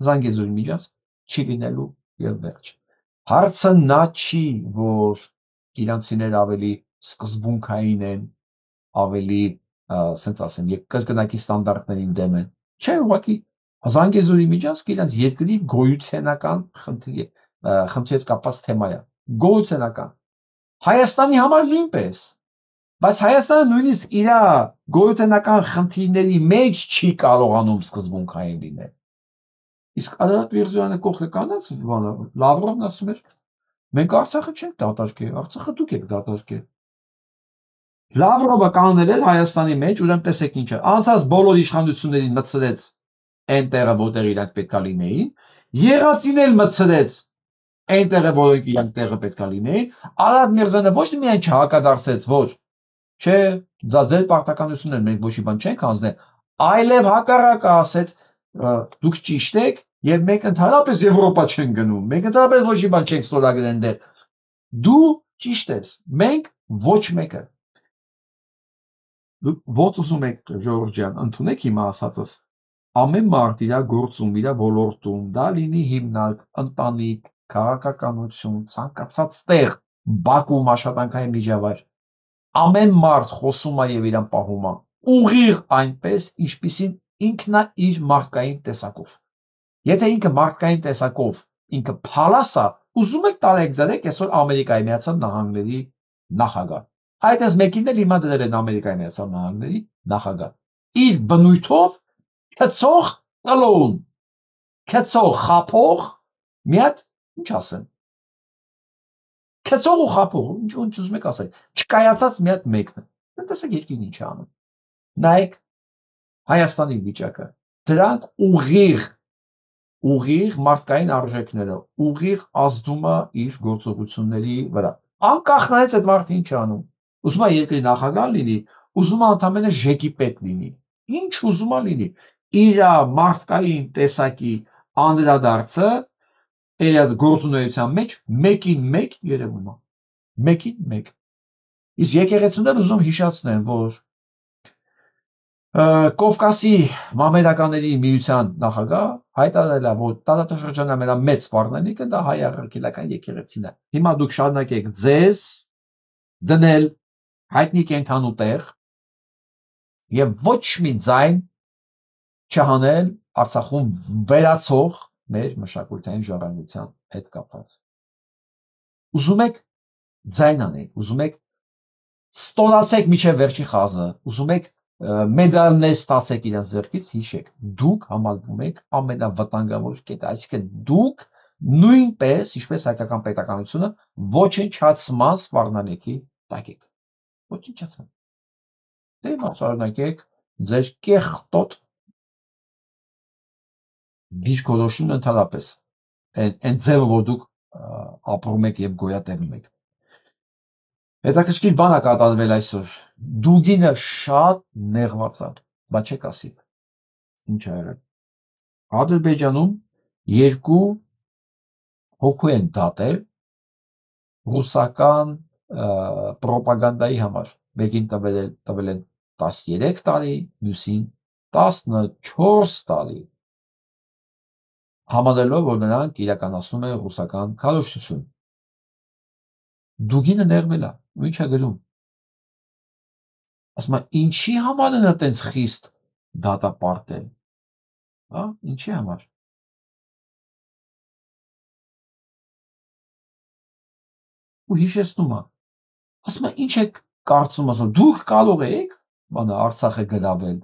զանգեզուրի միջանց չի լինելու եւ վերջ։ Հարցը նա չի, որ իրանցիներ ավելի սկզբունքային են, ավելի, ասենց ասեմ, կրկնակի ստանդարտներին դեմ են։ Չէ, ուղղակի զանգեզուրի միջանցք իրենց երկրի գոյութենական խնդրի հետ կապված թեմա է։ Գոյութենական։ Հայաստանի համար նույնպես, բայց Հայաստանը նույնիսկ իր գոյութենական խնդիրների մեջ չի կարողանում սկզբունքային լինել։ Իսկ Արարատ Միրզոյանը կողքը կանած Լավրովն ասում էր, մենք Արցախը չենք դատարկել, Արցախը դուք եք դատարկել։ Լավրովը կանել էր Հայաստանի մեջ, ուրեմն տեսեք ինչ է, անցած բոլոր իշխանություններին մտցրեց այն տեղը, որտեղ իրանք պետքա լինեին, եղածին էլ մտցրեց այն տեղը, որոնք իրանք տեղը պետքա լինեին, Արարատ Միրզոյանը ոչ միայն չհակադարձեց, ոչ, չէ, դա ձեր պարտականությունն է, մենք ոչի բան չենք հանձնել, այլև հակառակը ասեց, դուք ճիշտ եք, եւ մենք ընդհանրապես Եվրոպա չենք գնում, մենք ընդհանրապես ոչի բան չենք ստորագրել այնտեղ։ Դու ճիշտ ես, մենք ոչ մեկը։ Դուք ո՞ց ուզում եք, Ժողովուրդ ջան, ընդունեք հիմա ասածս։ Ամեն մարդ իր գործում, իր ոլորտում, դա լինի հիմնարկ, ընտանիք, քաղաքականություն, ցանկացած տեղ, բակում, աշխատանքային միջավայր։ Ամեն մարդ խոսում է եւ իրան պահում է։ Ուղիղ այնպես, ինչպիսին ինքն է իր մարդկային տեսակով։ Եթե ինքը մարդկային տեսակով ինքը փալաս է, ուզում եք տարեք դրեք այսօր Ամերիկայի Միացյալ Նահանգների նախագահ։ Այդպես մեկին էլ հիմա դրել են Ամերիկայի Միացյալ Նահանգների նախագահ։ Իր բնույթով քծող կլոուն, քծող խափող, մի հատ ինչ ասեմ։ Քծող ու խափող, ինչ ուզում եք ասել, չկայացած մի հատ մեկն է։ Տեսեք երկին ինչ է անում։ Նայեք Հայաստանի վիճակը։ Դրանք ուղիղ մարդկային արժեքները, ուղիղ ազդում է իր գործողությունների վրա։ Անկախ նայած այդ մարդը ինչ է անում։ Ուզում է երկրի նախագահ լինի, ուզում է ընդամենը ժեկի պետ լինի։ Ինչ ուզում է լինի։ Իր մարդկային տեսակի անդրադարձը իր գործունեության մեջ մեկին մեկ երևում է։ Մեկին մեկ։ Իսկ եկեղեցիներն ուզում հիշեցնեն, որ Կովկասի մամեդականների միության նախագահ հայտարարել է, որ տարածաշրջանի ամենամեծ սպառնալիքը դա հայ առաքելական եկեղեցին է։ Հիմա դուք շարունակեք ձեզ դնել հայտնի կենթանու տեղ եւ ոչ մի ձայն չհանել Արցախում վերացող մեր մշակութային ժառանգության հետ կապված։ Ուզում եք ձայն անեք, ուզում եք ստորացեք միջև վերջի խազը, ուզում եք մեդալներ ստացեք իրենց ձեռքից, հիշեք, դուք համարվում եք ամենավտանգավոր կետը, այսինքն դուք նույնպես, ինչպես հայկական պետականությունը, ոչնչացման սպառնալիքի տակ եք։ Ոչնչացման։ Դե շարունակեք ձեր կեղտոտ դիրքորոշումն ընդհանրապես այն ձևը, որ դուք ապրում եք եւ գոյատևում եք։ Հետաքրքիր բան է կատարվել այսօր։ Դուգինը շատ նեղված է, բայց չեք ասի։ Ինչ ա եղել։ Ադրբեջանում երկու հոգու են դատել ռուսական պրոպագանդայի համար։ Մեկին տվել են 13 տարի, մյուսին 14 տարի։ Համարելով, որ նրանք իրականացնում են ռուսական քարոզչություն։ Դուգինը ներվել է, ու ինչ է գրում։ Ասում է, ինչի համար են այդպես խիստ դատապարտել։ Հա, ինչի համար։ Ու հիշեցնում է։ Ասում է, ինչ եք կարծում, ասում, դուք կարող եք բանը Արցախը գրավել։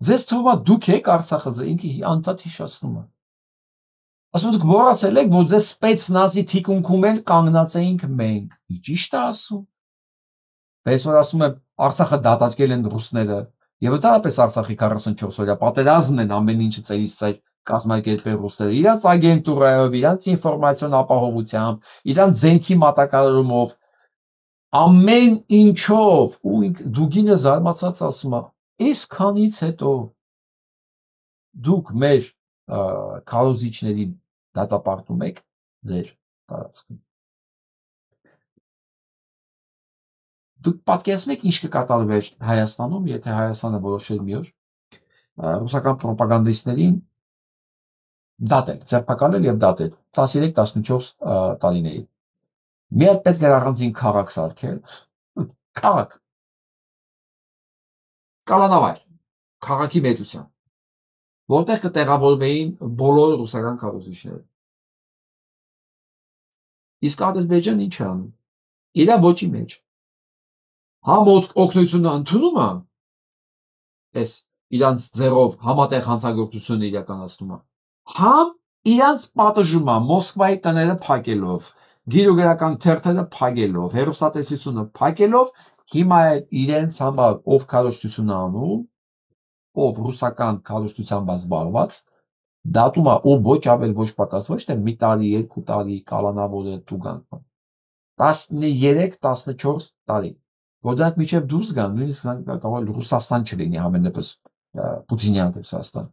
Ձեզ թվում է դուք եք Արցախը, ինքը անդադ հիշեցնում է։ Ասում դուք մոռացել եք, որ ձեզ սպեցնազի թիկունքում էլ կանգնած էինք մենք։ Ճիշտ է ասում։ Բայց որ ասում եմ Արցախը դատարկել են ռուսները, եւ ընդհանրապես Արցախի 44 օրյա պատերազմն են ամեն ինչը ծերից ծեր կազմակերպել ռուսները, իրանց ագենտուրայով, իրանց ինֆորմացիոն ապահովությամբ, իրանց զենքի մատակարարումով, ամեն ինչով, ու Դուգինը զարմացած ասում է, այսքանից հետո դուք մեր քարոզիչներին դատապարտում եք ձեր տարածքում։ Դուք պատկերացնում եք ինչ կկատարվեր Հայաստանում, եթե Հայաստանը որոշեր մի օր ռուսական պրոպագանդիստներին դատել, ձերբակալել եւ դատել 13-14 տարիների։ Մի հատ պետք է առանձին քաղաք սարքել, քաղաք, կալանավայր, քաղաքի մեծության, որտեղ կտեղավորվեին բոլոր ռուսական քարոզիչները։ Իսկ Ադրբեջանը ինչ է անում։ Իրա ոչի մեջ համ օգնությունը ընդունում է, այս իրանց ձեռով համատեղ հանցագործությունը իրականացնում է, համ իրանց պատժում է Մոսկվայի տները փակելով, գիրոգրական թերթերը փակելով, հեռուստատեսությունը փակելով, հիմա իրենց համար ով քարոզչություն անում, ով ռուսական քարոզչությամբ զբաղված, դատում է ով ոչ ավել ոչ պակաս, ոչ թե մի տարի, 2 տարի կալանավորը տուգանք 13-14 տարի, որ դրանք միջև դուրս գան, նույնիսկ կարող Ռուսաստան չլինի ամենևս Պուտինյան Ռուսաստան։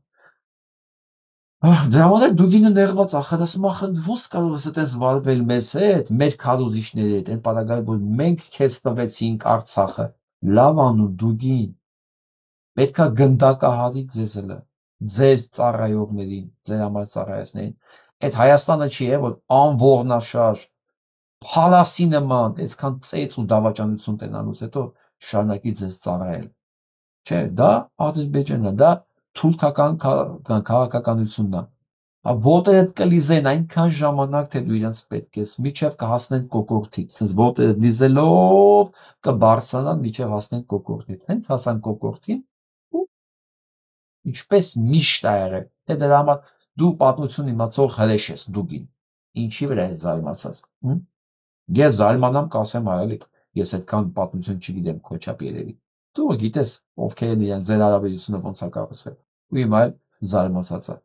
Դրա համար Դուգինը նեղված ախր ասում ախր ո՞ս կարող ես այդպես վարվել մեզ հետ, մեր քարոզիչների հետ, այն պարագայում որ մենք քեզ տվեցինք Արցախը, լավ անում Դուգին, պետքա գնդակահարի ձեզ հլը, ձեր ծառայողներին, ձեր համար ծառայեցներին, այդ Հայաստանը չի է, որ անողնաշար փալասի նման, այսքան ծեծ ու դավաճանություն տենալուց հետո շարունակի ձեզ ծառայել։ Չէ, դա Ադրբեջանն է, դա թուրքական քաղաքականությունն է։ Ոտերդ կլիզեն այնքան ժամանակ, թե դու իրենց պետք ես, միջև կհասնեն կոկորդից, sense ոտերդ լիզելով կբարձրանան, միջև հասնեն կոկորդից։ Հենց հասան կոկորդին, ու ինչպես միշտ ա եղել։ Դե դրա համար դու պատմություն իմացող հրեշ ես Դուգին։ Ինչի վրա ես զարմացած։ Ես զարմանամ կասեմ հայալիք, ես այդքան պատմություն չգիտեմ քոչապ երևի։ Դու գիտես ովքեր են իրեն ձեր հարաբերությունը ոնց է կառուցվել։ Ու հիմա էլ զարմացած է։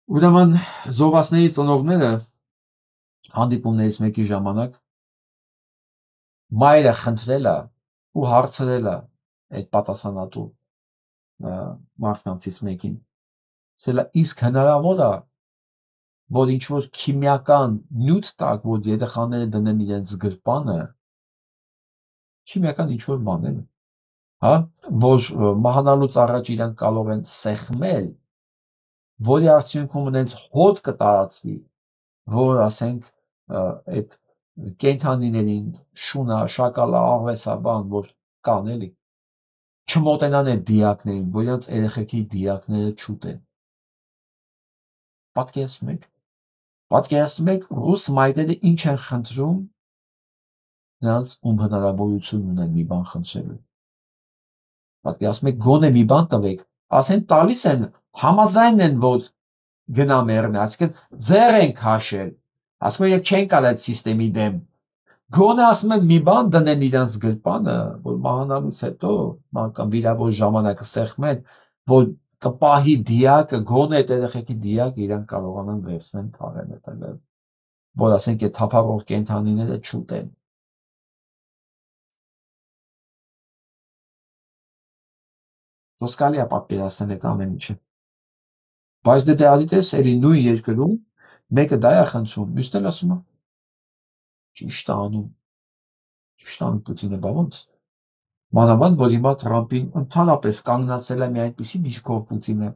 Ուրեմն զովասների ծնողները հանդիպումներից մեկի ժամանակ մայրը խնդրել է ու հարցրել է այդ պատասխանատու մարդկանցից մեկին։ Ասել է իսկ հնարավոր է որ ինչ-որ քիմիական նյութ տակ, որ երեխաները դնեն իրենց գրպանը, քիմիական ինչ-որ բաներ, հա, որ մահանալուց առաջ իրանք կարող են սեղմել, որի արդյունքում նրանց հոտ կտարածվի, որ ասենք այդ կենդանիներին շունա, շակալա, աղվեսա բան, որ կան էլի, չմոտենան այդ դիակներին, որ իրենց երեխեքի դիակները չուտեն։ Պատկերացնում եք ռուս մայրերը ինչ են խնդրում նրանց ում հնարավորություն ունեն մի բան խնդրելու։ Պատկերացնում եք գոնե մի բան տվեք, ասեն տալիս են համաձայն են, որ գնա մեռնի, այսինքն ձեռ են քաշել, ասում են չեն կալ այդ համակարգի դեմ, գոնե ասում են մի բան դնեն իրենց գրպանը, որ մահանալուց հետո կամ վիրավոր ժամանակը սեղմեն, որ կպահի դիակը, գոնե այդ երեխեքի դիակը իրենք կարողանան վերցնեն թաղեն այդտեղ, որ ասենք այդ թափառող կենդանիները չուտեն։ Սոսկալի է պատկերացնել այդ ամեն ինչը։ Բայց դե դիտես էլի նույն երկրում մեկը դա է խնդրում, մյուսն էլ ասում է ճիշտ է անում Պուտինը, բա ոնց։ Մանավանդ որ հիմա Թրամփին ընդհանրապես կանգնացել է մի այնպիսի դիրքով Պուտինը,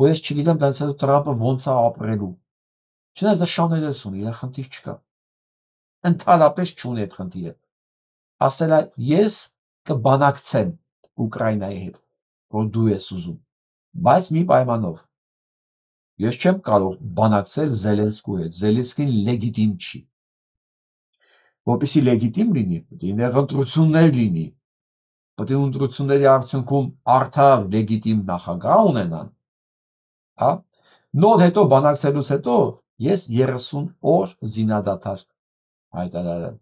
որ ես չգիտեմ դրանից հետո Թրամփը ոնց է ապրելու։ Չնայած դա շաներես ունի, իր խնդիր չկա։ Ընդհանրապես չունի այդ խնդիրը։ Ասել է ես կբանակցեմ Ուկրաինայի հետ, որ դու ես ուզում, բայց մի պայմանով։ Ես չեմ կարող բանակցել Զելենսկու հետ, Զելենսկին լեգիտիմ չի։ Որպեսզի լեգիտիմ լինի, պետք է ընտրություններ լինի, պետք է ընտրությունների արդյունքում արդար լեգիտիմ նախագահ ունենան, հա։ Նոր հետո բանակցելուց հետո ես 30 օր զինադադար հայտարարեմ։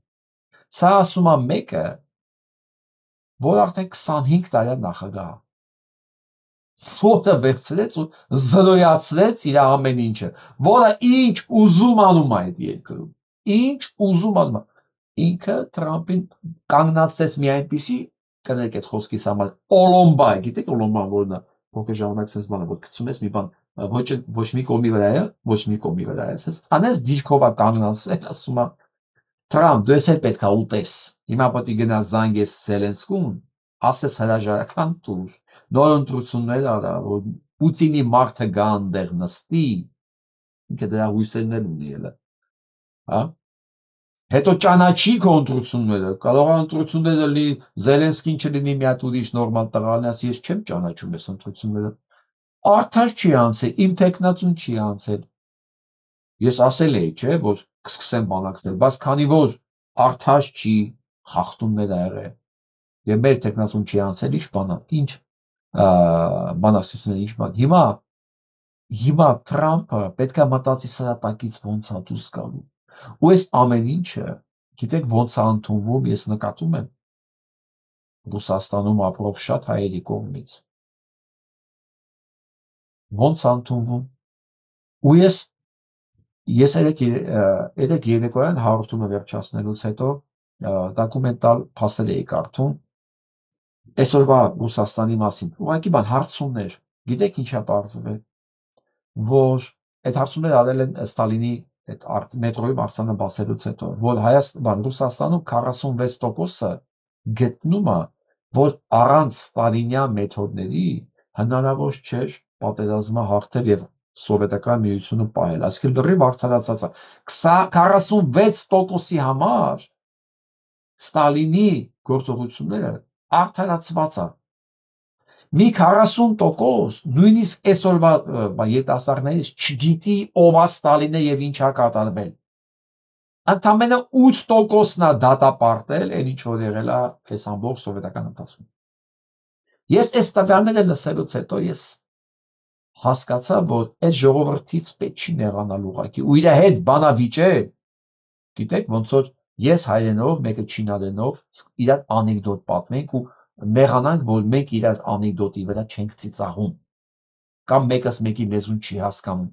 Սա ասում է մեկը, որ արդեն 25 տարի նախագահ, որը վերցրեց ու զրոյացրեց իր ամեն ինչը, որը ինչ ուզում անում այդ երկրում, ինչ ուզում անում է, ինքը Թրամփին կանգնացրեց մի այնպիսի, կներեք այդ խոսքիս համար, օլոմբա է, գիտեք օլոմբան որն է, փոքր ժամանակ sense բանը, որ գցում ես մի բան, ոչ մի կողմի վրա է, ոչ մի կողմի վրա է, sense անես դիրքով է կանգնացրել, ասում է Թրամփ, դու ես էլ պետք է ուտես, հիմա պետք է գնաս զանգես Զելենսկուն, ասես հրաժարական տուր, նոր ընտրություններ արա, որ Պուտինի մարդը գա այնտեղ նստի, ինքը դրա հույսերն էլ ունի ելը, հա։ Հետո ճանաչի քո ընտրությունները, կարող է ընտրությունները լի Զելենսկին չլինի մի հատ ուրիշ նորմալ տղան, ասի ես չեմ ճանաչում այս ընտրությունները։ Արդար չի անցել, իմ տեխնացուն չի անցել։ Ես ասել էի, չէ, որ կսկսեմ բանակցել, բայց քանի որ արդար չի, խախտումներ ա եղել։ Եվ մեր տեխնացուն չի անցել, ինչ բանա, ինչ բանակցություններ, ինչ բան։ Հիմա Թրամփը պետք է մտածի սրա տակից ոնց է դուրս գալու։ Ու այս ամեն ինչը, գիտեք ոնց է ընդունվում, ես նկատում եմ Ռուսաստանում ապրող շատ հայերի կողմից։ Ոնց է ընդունվում։ Ու ես երեք երեկոյան հաղորդումը վերջացնելուց հետո դոկումենտալ փաստեր էի կարդում այսօրվա Ռուսաստանի մասին։ Ուղղակի բան հարցումներ, գիտեք ինչ է պարզվել, որ այդ հարցումները արել են Ստալինի այդ մետրոյի արձանը բացելուց հետո, որ Ռուսաստանում 46%-ը գտնում է, որ առանց ստալինյան մեթոդների հնարավոր չէր պատերազմը հաղթել եւ սովետական միությունը պահել, այսինքն լրիվ արդարացած է 46%-ի համար Ստալինի գործողությունները արդարացված է։ Մի 40% նույնիսկ այսօրվա երիտասարդներից չգիտի ով է Ստալինը եւ ինչ է կատարվել։ Ընդամենը 8%-ն է դատապարտել, այն ինչ որ եղել է այս ամբողջ սովետական ընթացքում։ Ես այս տվյալները լսելուց հետո ես հասկացա, որ այդ ժողովրդից պետք չի նեղանալ ուղղակի ու իր հետ բանավիճել։ Գիտեք, ոնց որ ես հայերենով, մեկը չինարենով իրար անեկդոտ պատմենք ու նեղանանք, որ մենք իրար անեկդոտի վրա չենք ծիծաղում կամ մեկս մեկի լեզուն չի հասկանում։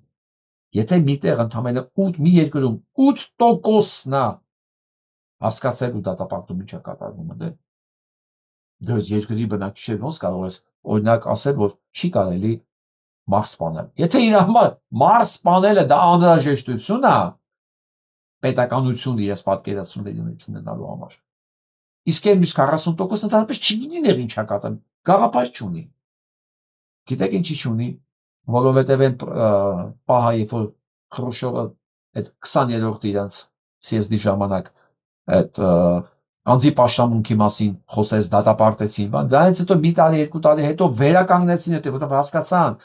Եթե միտեղ ընդամենը 8 մի երկրում 8%-ն է հասկացել ու դատապարտում ինչա կատարվում է, դե երկրի բնակիչներ ոնց կարող ես օրինակ ասել, որ չի կարելի Մարս սպանել։ Եթե իր համար Մարս սպանելը դա անհրաժեշտություն է պետականություն իրենց պատկերացումների ունենալու համար։ Իսկ այն մյուս 40%-ը ընդհանրապես չգիտի ներ ինչա կատարում, գաղափար չունի։ Գիտեք ինչի չունի, որովհետև այն պահը, երբ որ Խրուշչովը այդ 20-րդ իրենց CSD ժամանակ այդ անձի պաշտամունքի մասին խոսեց, դատապարտեցին, բան, դրանից հետո մի տարի, երկու տարի հետո վերականգնեցին այդ, որտեղ հասկացան,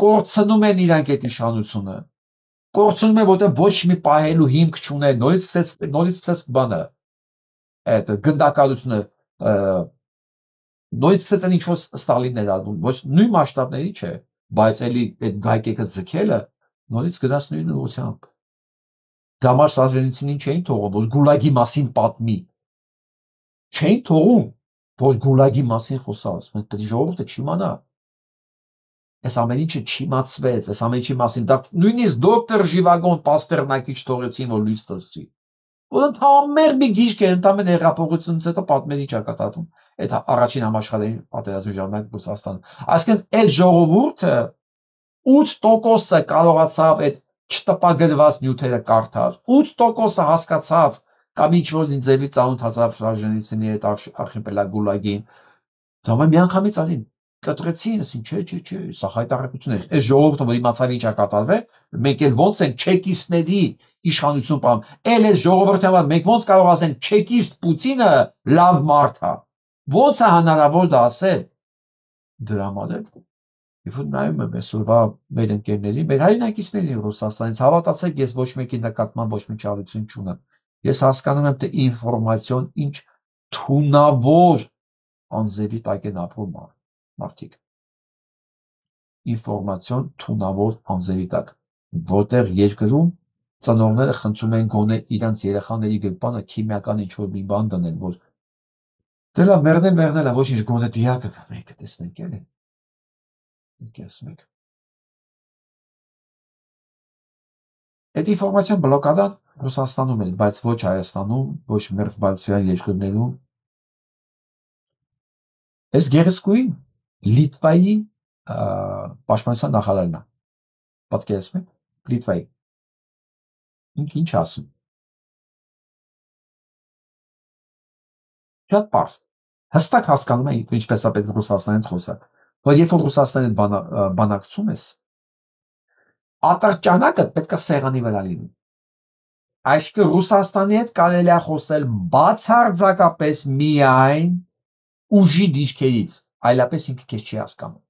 կորցնում են իրանք այդ իշխանությունը։ Կորցնում են, որտեղ ոչ մի պահելու հիմք չուներ, նորից սկսեց բանը, այդ գնդակարությունը, նորից սկսեց այն ինչ որ Ստալինն էր անում, ոչ նույն մասշտաբների չէ, բայց էլի այդ գայկեկը ձգելը նորից գնաց նույն ուղղությամբ։ Դամար Սարժենիցին չէին թողում, որ գուլագի մասին պատմի։ Չէին թողում, որ գուլագի մասին խոսած, մենք ժողովուրդը չիմանա։ Այս ամեն ինչը չիմացվեց, այս ամեն ինչի մասին, դա նույնիսկ դոկտոր Ժիվագոն Պաստերնակի չթողեցին, որ լույս տեսնի։ Որ ընդհանուր մի գիրք է, ընդամենը հեղափոխությունից հետո պատմել ինչ ա կատարվում։ Այդ առաջին համաշխարհային պատերազմի ժամանակ Ռուսաստանում։ Այսինքն այդ ժողովուրդը 8%-ը կարողացավ այդ չտպագրված նյութերը կարդալ, 8%-ը հասկացավ կամ ինչ որ ձևի ծանոթ հազար Սարժենիցինի այդ արխիպելագուլագին։ Դա միանգամից արին կտրեցին, ասին չէ, սա հայտարարություն է։ Այս ժողովուրդը որ իմացավ ինչ ա կատարվել, մենք էլ ոնց ենք չեկիստների իշխանություն պահում։ Էլ այս ժողովրդի համար մենք ոնց կարող ասենք չեկիստ Պուտինը լավ մարդ է։ Ոնց է հնարավոր դա ասել։ Դրա համար If you նայում եմ այսօրվա մեր ընկերների, մեր հայրենակիցների Ռուսաստանից, հավատացեք, ես ոչ մեկի նկատմամբ ոչ մի չարություն չունեմ։ Ես հասկանում եմ, թե ինֆորմացիոն ինչ թունավոր անձերի տակ են ապրում մարդիկ։ Ինֆորմացիոն թունավոր անձերի տակ, որտեղ երկրում ծնողները խնդրում են գոնե իրանց երեխաների գրպանը քիմիական ինչ-որ մի բան դնել, որ դե լավ մեռնել է, ոչինչ գոնե դիակը մենք տեսնենք էլի։ Կեսմեք։ Այդ ինֆորմացիան բլոկադան Ռուսաստանում էր, բայց ոչ Հայաստանում, ոչ մերձբալթյան երկրներում։ Այս գերեզգույն Լիտվայի պաշտպանության նախարարն է։ Պատկերացնեք, Լիտվայի։ Ինք ինչ ասում։ Շատ պարզ։ Հստակ հասկանում է ինչպես է պետք Ռուսաստանից խոսալ։ Որ երբ որ Ռուսաստանից բանակցում ես, ատրճանակը պետք է սեղանի վրա լինի։ Այսինքն Ռուսաստանի հետ կարելի է խոսել բացարձակապես միայն ուժի դիրքերից, այլապես ինքը քեզ չի հասկանում։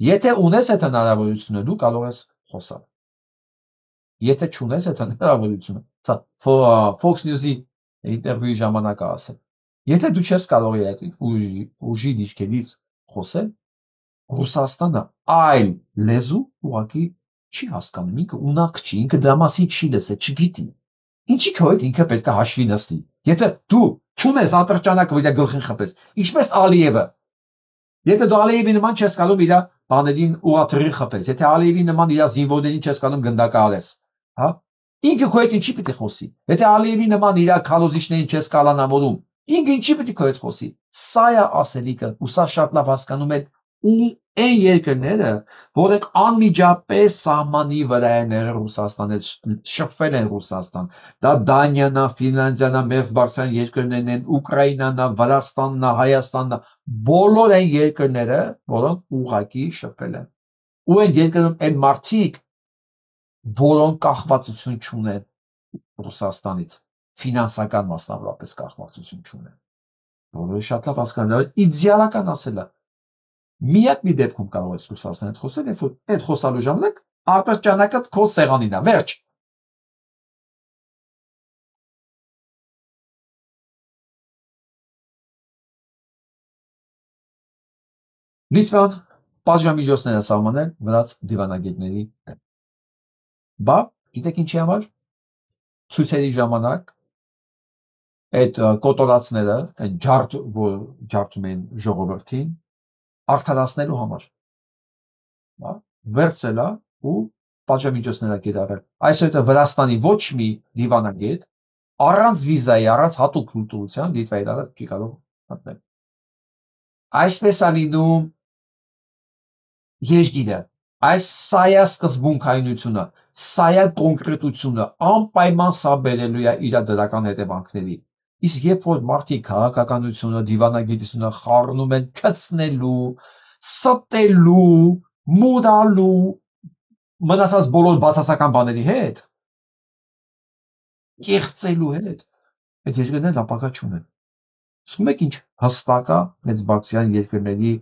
Եթե ունես այդ հնարավորությունը, դու կարող ես խոսալ։ Եթե չունես այդ հնարավորությունը, սա Fox News-ի ինտերվյուի ժամանակ ասել։ Եթե դու չես կարող այդ ուժի դիրքերից խոսել, Ռուսաստանը այլ լեզու ուղղակի չի հասկանում, ինքը ունակ չի, ինքը դրա մասին չի լսել, չգիտի։ Ինչի քո հետ ինքը պետք է հաշվի նստի։ Եթե դու չունես ատրճանակը, որ իր գլխին խփես, ինչպես Ալիևը։ Եթե դու Ալիևի նման չես կարող իր բաներին ուղղաթիռի խփես, եթե Ալիևի նման իր զինվորներին չես կարող գնդակահարես, հա։ Ինքը քո հետ ինչի պետք է խոսի։ Եթե Ալիևի նման իր քալոզիչներին չես կալանավորում, ինքը ինչի պետք է քո հետ խոսի։ Սա է ասելիքը, ու սա շատ լավ հասկանում են այն երկրները, որոնք անմիջապես սահմանի վրա են Ռուսաստանը, շփվել են Ռուսաստան, դա Դանիան, Ֆինլանդիան, մերձբալթյան երկրներն են, Ուկրաինան, Վրաստանն, Հայաստանն, բոլոր այն երկրները, որոնք ուղղակի շփվել են։ Ու այդ երկրում այն մարդիկ, որոնք կախվածություն չունեն Ռուսաստանից, ֆինանսական մասնավորապես կախվածություն չունեն։ Բոլորը շատ լավ հասկանում են, իդեալական ասելը։ Միակ մի դեպքում կարող ես Ռուսաստանի հետ խոսել, երբ որ այդ խոսալու ժամանակ ատրճանակը քո սեղանին է, վերջ։ Լիտվան պատժամիջոցներ է սահմանել վրաց դիվանագետների դեմ։ Բա, գիտեք ինչի համար։ Ցույցերի ժամանակ այդ կոտորածները, այն ջարդ, որ ջարդում են ժողովրդին, արդարացնելու համար։ Հա, վերցրել է ու պատժամիջոցներ է կիրառել։ Այսօր Վրաստանի ոչ մի դիվանագետ առանց վիզայի, առանց հատուկ լուծության Լիտվայի դարը չի կարող մտնել։ Այսպես է լինում երջգիրը, այս սա է սկզբունքայնությունը, սա է կոնկրետությունը, անպայման սա բերելու է իր դրական հետևանքների։ Իսկ երբ որ մարդիկ քաղաքականությունը, դիվանագիտությունը խառնում են քցնելու, ստելու, մուրալու, մնացած բոլոր բացասական բաների հետ, կեղծելու հետ, այդ երկրներն ապագա չունեն։ Իսկ մեկ ինչ հստակ է մեծբալթյան երկրների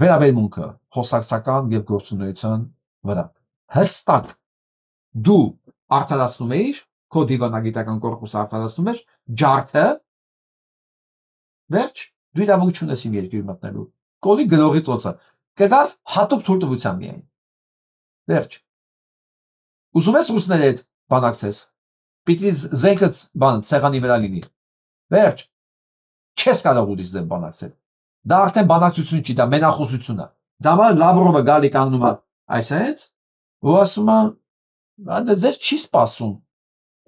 վերաբերմունքը խոսակցական եւ գործունեության վրա։ Հստակ դու արդարացնում ես, քո դիվանագիտական կորպուսը արդարացնում ես, ջարդը վերջ, դու իրավունք չունես իմ երկիր մտնելու։ Կոլի գլորի ծոցը։ կգաս հատուկ թույլտվությամբ միայն։ Վերջ։ Ուզում ես ռուսների հետ բանակցես։ Պիտի զենքը բան սեղանի վրա լինի։ Վերջ։ Չես կարող ուրիշ դեմ բանակցել։ Դա արդեն բանակցություն չի, դա մենախոսություն է։ Դա Լավրովը գալի կանգնում է այսպես, ու ասում է, դա ձեզ չի սպասում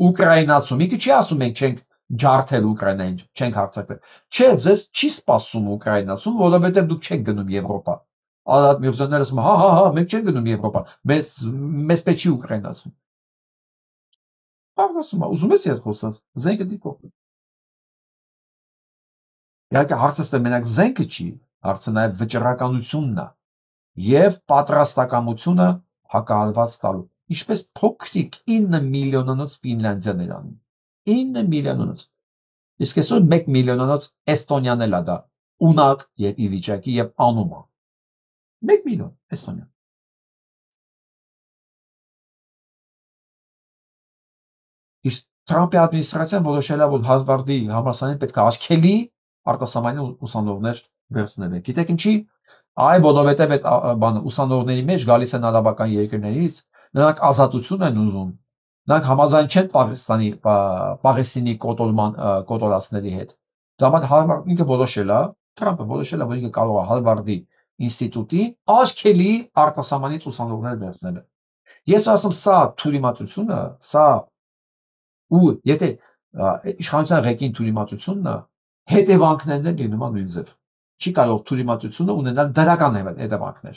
Ուկրաինացու։ Ինքը չի ասում մենք չենք ջարդել Ուկրաինային, չենք հարձակվել։ Չէ, ձեզ չի սպասում Ուկրաինացուն, որովհետև դուք չեք գնում Եվրոպա։ Ալատ Միրզոյանները ասում, հա, մենք չենք գնում Եվրոպա։ Մեզ պետք չի Ուկրաինացուն։ Ասում է, ուզում ես իդ խոսած, զենքը դիպող։ Իհարկե հարցը ստե մենակ զենքը չի, հարցը նաև վճռականությունն է եւ պատրաստակամությունը հակահարված տալու։ Ինչպես փոքրիկ 9 միլիոնանոց Ֆինլանդիան էր անում։ 9 միլիոնանոց։ Իսկ այսօր 1 միլիոնանոց Էստոնիան էլ է դա ունակ եւ ի վիճակի եւ անում է։ 1 միլիոն Էստոնիա։ Իսկ Թրամփի ադմինիստրացիան որոշել է, որ Հարվարդի համալսարանին պետք է աշքելի արտասահմանյան ուսանողներ վերցնել է։ Գիտեք ինչի։ Այ որովհետև այդ բանը ուսանողների մեջ գալիս են արաբական երկրներից, նրանք ազատություն են ուզում։ Նրանք համաձայն չեն Պաղեստինի կոտորածների հետ։ Դա համար Հարվարդը ինքը որոշել է, Թրամփը որոշել է, որ ինքը կարող է Հարվարդի ինստիտուտի աշքելի արտասահմանից ուսանողներ վերցնել։ Ես ասում սա թյուրիմացությունը, սա ու եթե իշխանության ղեկին թյուրիմացությունն է, հետևանքներն են լինում նույն ձև։ Չի կարող թյուրիմացությունը ունենալ դրական հետևանքներ։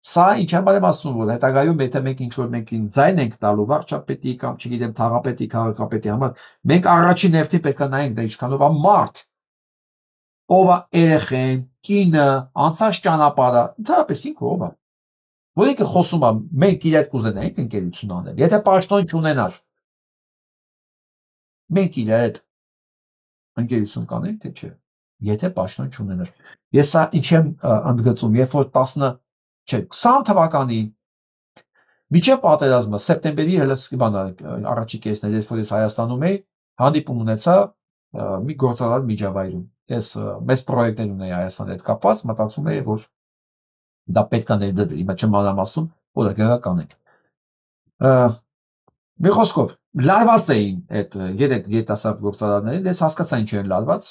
Սա ինչ համար եմ ասում, որ հետագայում եթե մենք ինչ-որ մեկին ձայն ենք տալու վարչապետի կամ չգիտեմ թաղապետի, քաղաքապետի համար, մենք առաջին հերթին պետք է նայենք դա ինչքանով է մարդ, ով է երեխեն, կինը, անցած ճանապարհը, ընդհանրապես ինքը ով է։ Որ ինքը խոսում է, մենք իր հետ կուզենայինք ընկերություն անել։ Եթե պաշտոն չունենար, մենք իր հետ ընկերություն կանենք, թե չէ։ Եթե պաշտոն չունենար։ Ես սա ինչ եմ ընդգծում, երբ որ 20 թվականին միջև պատերազմը սեպտեմբերի առաջի կեսներ, երբ որ ես Հայաստանում էի, հանդիպում ունեցա մի գործարար միջավայրում։ Ես մեծ պրոյեկտներ ունեի Հայաստանի հետ կապված, մտածում էի, որ դա պետք է ներդրվի, հիմա չմանրամասնում, որ դա կանենք։ Մի խոսքով, լարված էին այդ 3 երիտասարդ գործարարները, ես հասկացա ինչ են լարված,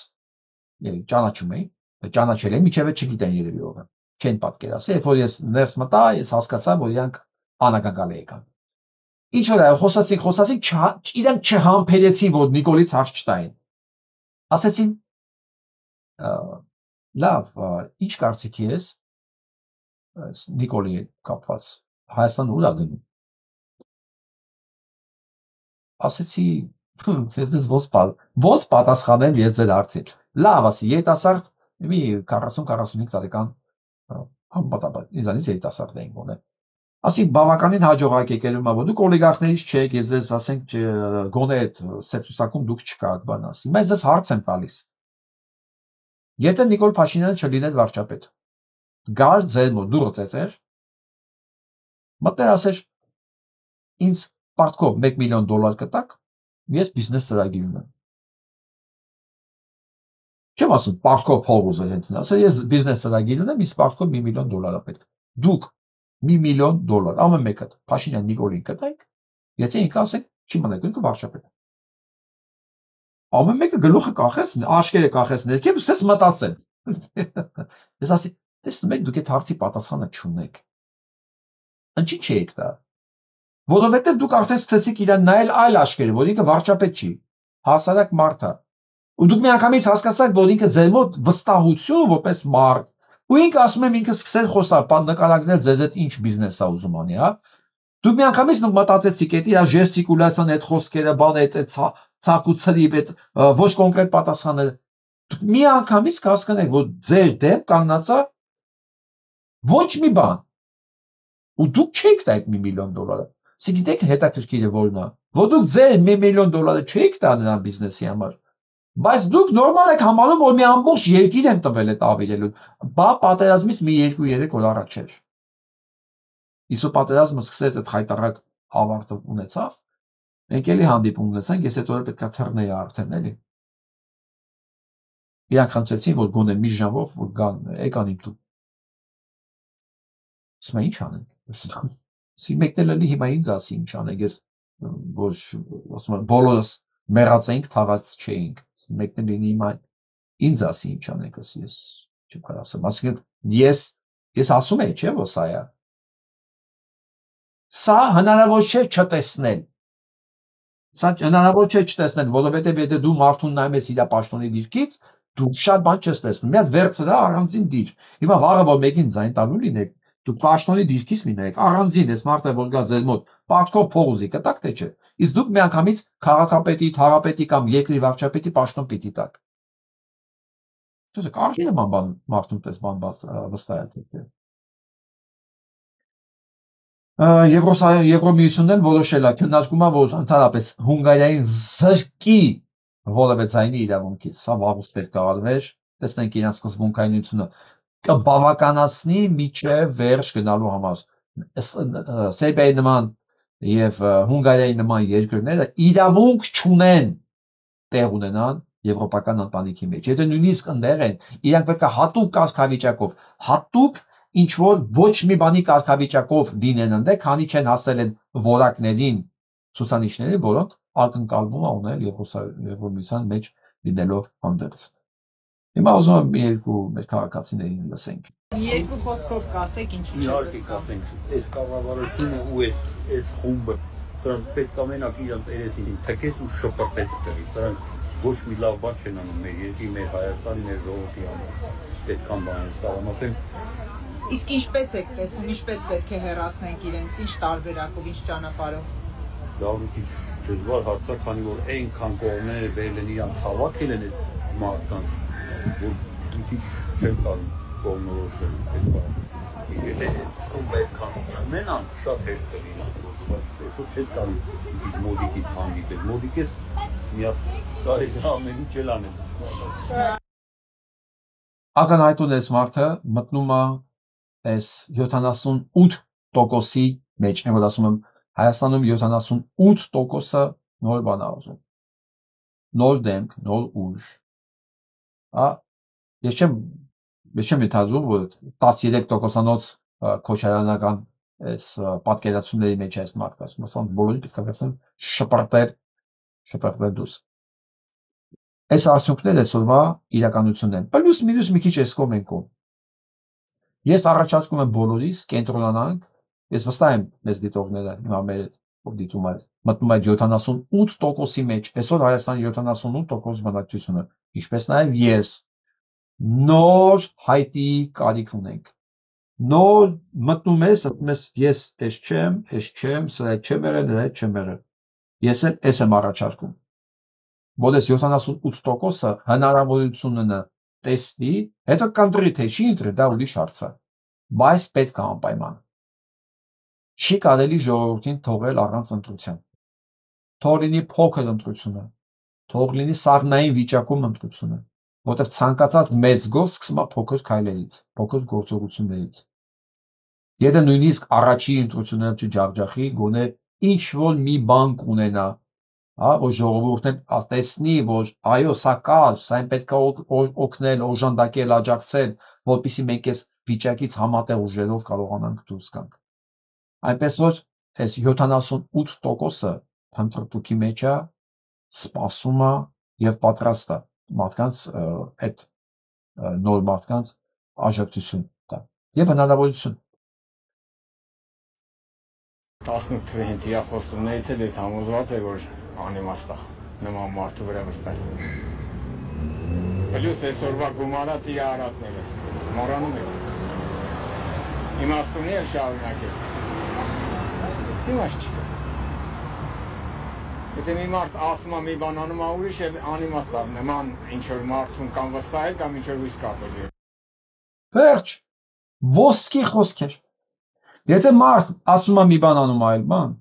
ճանաչում էի, ճանաչել եմ, միջև չգիտեն երևի ով է, չեն պատկերացրել, երբ որ ես ներս մտա, ես հասկացա, որ իրանք անակնկալ եկան։ Ինչ որ այո, խոսացին, իրանք չհամբերեցին, որ Նիկոլից հարց չտային։ Ասեցին, լավ, ինչ կարծիքի ես Նիկոլի հետ կապված, Հայաստանը ուր է գնում։ Ասեցի, ես ոնց պատասխանեմ ես ձեր հարցին։ Լավ, ասի, երիտասարդ մի 40-45 տարեկան համապատասխան, ինձանից երիտասարդ էին գոնե։ Ասի, բավականին հաջողակ եկել ումա, որ դուք օլիգարխներից չեք, ես ձեզ ասենք գոնե այդ սեպսուսակում դուք չկաք, բան ասի։ Բայց ես հարց եմ տալիս։ Եթե Նիկոլ Փաշինյանը չլիներ վարչապետ, գար ձեր մոտ դուրս ծեծեր, մտներ ասեր, ինձ պարտքով $1 միլիոն կտակ, ես բիզնես ծրագիր ունեմ։ Չեմ ասում պարտքով փող ուզել հենց նա, ասել ես բիզնես ծրագիր ունեմ, ինձ պարտքով $1 միլիոն է պետք։ Դուք $1 միլիոն, ամեն մեկը Փաշինյան Նիկոլին կտայք, եթե ինքը ասեք, չի մնաք, ինքը վարչապետ է։ Ամեն մեկը գլուխը կախեց, աշկերը կախեց ներքև, ես մտածել։ Ես ասի, տեսնում եք, դուք այդ հարցի պատասխանը չունեք։ Ինչի՞ չեք դա։ Որովհետև դուք արդեն սկսեցիք իրան նայել այլ աշկերը, որ ինքը վարչապետ չի, հասարակ մարդ է։ Ու դուք միանգամից հասկացաք, որ ինքը ձեր մոտ վստահություն որպես մարդ, ու ինքը ասում եմ ինքը սկսել խոսալ, նկարագրել ձեզ այդ ինչ բիզնես է ուզում անի, հա։ Դուք միանգամից մտածեցիք, այդ իր ժեստիկուլյացիան, այդ խոսքերը, բան այդ ցակուցրի, այդ ոչ կոնկրետ պատասխանները։ Դուք միանգամից կհասկանաք, որ ձեր դեմ կանգնած է ոչ մի բան։ Ու դուք չեք տա այդ $1 միլիոն։ Գիտեք հետաքրքիրը որն է, որ դուք ձեր $1 միլիոն չեք տա նրան բիզնեսի համար, բայց դուք նորմալ եք համարում, որ մի ամբողջ երկիր եմ տվել այդ ավիրելուն, բա պատերազմից մի 2-3 օր առաջ էր։ Իսկ պատերազմը սկսեց այդ խայտարակ ավարտը ունեցավ, մենք էլի հանդիպում ունեցանք, ես այդ օրը պետք է թռնեի արդեն էլի։ Իրանք խնդրեցին, որ գոնե մի ժամով որ գան, եկան իմ տուն։ Ասում ինչ անենք։ Սի մեկնել էլի հիմա ինձ ասի ինչ անենք, ես ոչ ասում եմ բոլորս մեռած էինք, թաղած չէինք։ Մեկնել լինի հիմա ինձ ասի ինչ անենք, ասի ես չկար ասեմ, ասենք ես ասում եմ, չէ՞ որ սա է։ Սա հնարավոր չէ չտեսնել։ Սա հնարավոր չէ չտեսնել, որովհետև եթե դու մարդուն նայում ես իր պաշտոնի դիրքից, դու շատ բան չես տեսնում։ Մի հատ վերցրա առանձին դիր։ Հիմա վաղը որ մեկին ձայն տալու լինեք, դուք պաշտոնի դիրքից լինեք, առանձին ես մարդը որ գա ձեր մոտ, պարտքով փող ուզի, կտակ թե չէ։ Իսկ դուք միանգամից քաղաքապետի, թաղապետի կամ երկրի վարչապետի պաշտոն պիտի տաք։ Դուք կարճի նման բան մարդուն պես բան վստահել։ Եվրոմիությունն էլ որոշել է, քննարկում է, որ ընդհանրապես Հունգարիային զրկի որևէ ձայնի իրավունքից, սա վաղուց պետք է արվեր, տեսնենք իրենց սկզբունքայնությունը կբավականացնի միջև վերջ գնալու համար։ Սերբիայի նման եւ Հունգարիայի նման երկրները իրավունք չունեն տեղ ունենան եվրոպական ընտանիքի մեջ։ Եթե նույնիսկ ընդեղ են, իրանք պետք է հատուկ կարգավիճակով, հատուկ ինչ որ ոչ մի բանի կարգավիճակով լինեն ընդեղ, քանի չեն հասել են որակներին ցուցանիշներին, որոնք ակնկալվում է ունել Եվրոմիության մեջ լինելով հանդերձ։ Հիմա ուզում եմ երկու մեր քաղաքացիներին լսենք։ Երկու խոսքով կասեք ինչ իհարկե կասենք, այս կառավարությունը ու այս խումբը, սրանք պետք է մենակ իրենց երեսին թքես ու շփրտես տեղի, սրանք ոչ մի լավ բան չեն անում մեր երկրի, մեր Հայաստանի, մեր ժողովրդի համար։ Պետք է բանից կարամ ասեմ։ Իսկ ինչպես եք տեսնում, ինչպես պետք է հեռացնենք իրենց, ինչ տարբերակով, ինչ ճանապարհով։ Լավ մի քիչ դժվար հարց է, քանի որ այնքան կողմները վերել են իրան հավաքել են այդ մարդկանց, որ մի քիչ չեն կարող կողմնորոշել այդ բանը։ Եթե խումբը այդքան չունենան, շատ հեշտ է լինի, բայց այսօր չես կարող մի քիչ մոդիկից հանդիպել։ Մոդիկես մի հատ կարելի է ամեն ինչ էլ անել։ Ակնհայտուն այս մարդը մտնում է այս 78%-ի մեջ, եմ որ ասում եմ Հայաստանում 78%-ը նոր բան ուզում։ Նոր դեմք, նոր ուժ։ Ես չեմ ենթադրում, որ 13%-անոց քոչարանական այս պատկերացումների մեջ այս մարդը ասում, ասում բոլորի պետք է վերցնեն շպրտել դուրս։ Այս արդյունքները այսօրվա իրականությունն են։ Պլյուս մինուս մի քիչ այս կողմ են կողմ։ Ես առաջարկում եմ բոլորիս կենտրոնանանք, ես վստահ եմ մեզ դիտողները, հիմա մեր դիտում այդ մտնում այդ 78%-ի մեջ, այսօր Հայաստանի 78% բնակչությունը, ինչպես նաև ես, նոր հայտի կարիք ունենք։ Նոր մտնում ես, ասում ես այս չեմ, սրա չեմ եղել, նրա չեմ եղել։ Ես էլ այս եմ առաջարկում։ Որ այս 78%-ը հնարավորությունն տեսնի, հետո կընտրի թե չի ընտրի, դա ուրիշ հարց է։ Բայց պետք է անպայման։ Չի կարելի ժողովրդին թողել առանց ընտրության։ Թող լինի փոքր ընտրությունը, թող լինի սառնային վիճակում ընտրությունը, որտեղ ցանկացած մեծ գործ սկսում է փոքր քայլերից, փոքր գործողություններից։ Եթե նույնիսկ առաջի ընտրությունները չջախջախի, գոնե ինչ որ մի բան կունենա, որ ժողովուրդն տեսնի, որ այո, սա կա, սա պետք է օգնել, օժանդակել, աջակցել, որպեսզի մենք այս վիճակից համատեղ ուժերով կարողանանք դուրս գանք։ Այնպես որ այս 78%-ը հմտրտուքի մեջ է, սպասում է եւ պատրաստ է մարդկանց այդ նոր մարդկանց աջակցություն տա եւ հնարավորություն 18 թվականի հենց իր խոստումներից էլ ես համոզված եմ, որ անիմաստ է նման մարդու վրա վստահ։ Պլյուս այսօրվա գումարած իր արածները մոռանում եք։ Իմաստունի էլ շարունակել։ Իմաստ չկա։ Եթե մի մարդ ասում է մի բան անում է ուրիշ էլ անիմաստ է նման ինչ որ մարդուն կամ վստահել կամ ինչ որ ուրիշ կապել։ Վերջ, ոսկի խոսքեր։ Եթե մարդ ասում է մի բան անում այլ բան,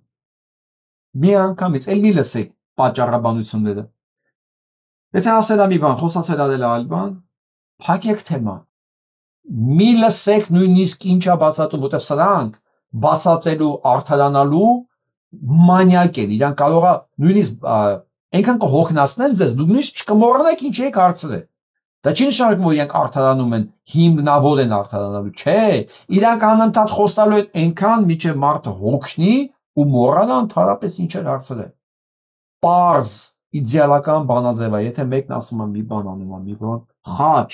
մի անգամից էլ մի լսեք պատճառաբանությունները։ Եթե ասել է մի բան, խոսացել արել այլ բան, փակեք թեման։ Մի լսեք նույնիսկ ինչա բացատրում, որտեղ սրանք բացատրելու, արդարանալու մանյակ են, իրանք կարող է նույնիսկ այնքան կհոգնածնեն ձեզ, դուք նույնիսկ չկմոռանաք ինչ եք հարցրել։ Դա չի նշանակում, որ իրենք արդարանում են, հիմնավոր են արդարանալու, չէ, իրանք անընդհատ խոսալու են այնքան, մինչև մարդը հոգնի ու մոռանա ընդհանրապես ինչ էր հարցրել։ Պարզ, իդեալական բանաձև է, եթե մեկն ասում է մի բան անում է, մի բան, խաչ,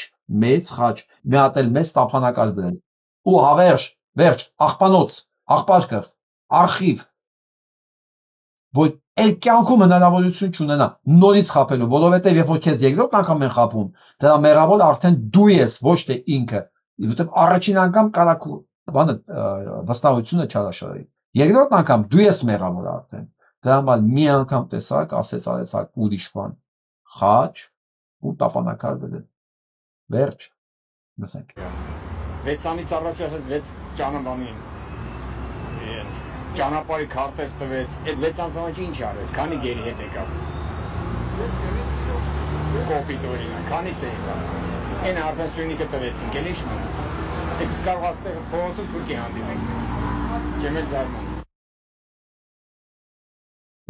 մեծ խաչ, մի հատ էլ մեծ տափանակալ դրեց։ Ու հավերժ, վերջ, աղբանոց, աղբարկր, արխիվ, որ այլ կյանքում հնարավորություն չունենա նորից խապելու, որովհետև երբ որ քեզ երկրորդ անգամ են խապում, դրա մեղավոր արդեն դու ես, ոչ թե ինքը, որովհետև առաջին անգամ կարա բանը վստահությունը չարաշարի։ Երկրորդ անգամ դու ես մեղավոր արդեն։ Դրա համար մի անգամ տեսակ, ասեց արեցակ ուրիշ բան, խաչ ու տապանակար դրել։ Վերջ, լսենք։ 6 ամիս առաջ ասեց 6 ճանապարհին ճանապարհի քարտեզ տվեց, այդ 6 ամիս առաջ ինչ արեց, քանի գերի հետ եկավ։ Կոպիտ օրինակ, քանիս է եկավ։ Այն արդեն սյունիկը տվեցին, էլ ինչ մնաց։ Դուք կարող աստեղ փողոցում թուրքի հանդիպեք։ Չեմ էլ զարմանում։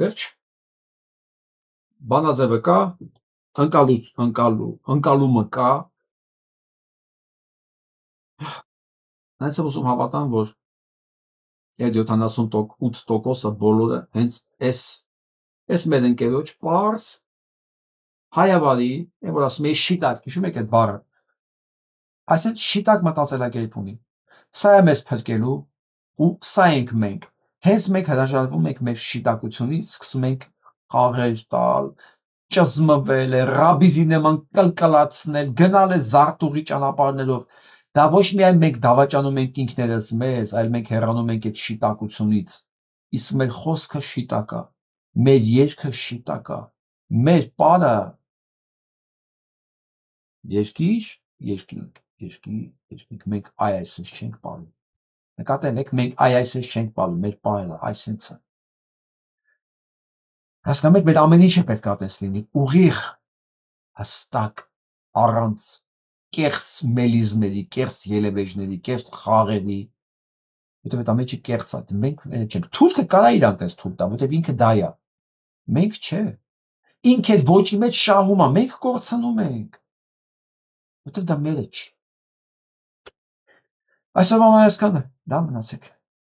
Վերջ։ Բանաձևը կա, ընկալումը կա։ Նայց եմ ուզում հավատամ, որ այդ 78%-ը բոլորը հենց այս մեր ընկերոջ պարզ հայավարի, որ ասում է շիտակ, հիշում եք այդ բառը, այսինքն շիտակ մտածելակերպ ունի։ Սա է մեզ փրկելու ու սա ենք մենք։ Հենց մենք հրաժարվում ենք մեր շիտակությունից, սկսում ենք խաղեր տալ, ճզմվել, ռաբիզի նման կլկլացնել, գնալ է զարտուղի ճանապարհներով։ Դա ոչ միայն մենք դավաճանում ենք ինքներս մեզ, այլ մենք հեռանում ենք այդ շիտակությունից։ Իսկ մեր խոսքը շիտակ է, մեր երգը շիտակ է, մեր պարը երկինք, մենք այսպես չենք պարում։ Նկատել եք, մենք այսպես չենք պարում, մեր պարը այսպես է։ Հասկանում եք, մեր ամեն ինչը պետք է այդպես լինի, ուղիղ, հստակ, առանց կեղծ մելիզմերի, կեղծ ելևէջների, կեղծ խաղերի, որտեղ այդ ամենը կեղծ է, մենք չենք։ Թուրքը կարա իրան տես թույլ տա, որտեղ ինքը դա է։ Մենք չէ։ Ինքը այդ ոճի մեջ շահում է, մենք կորցնում ենք։ Որտեղ դա մերը չի։ Այսօրվա այսքանը, դա մնացեք։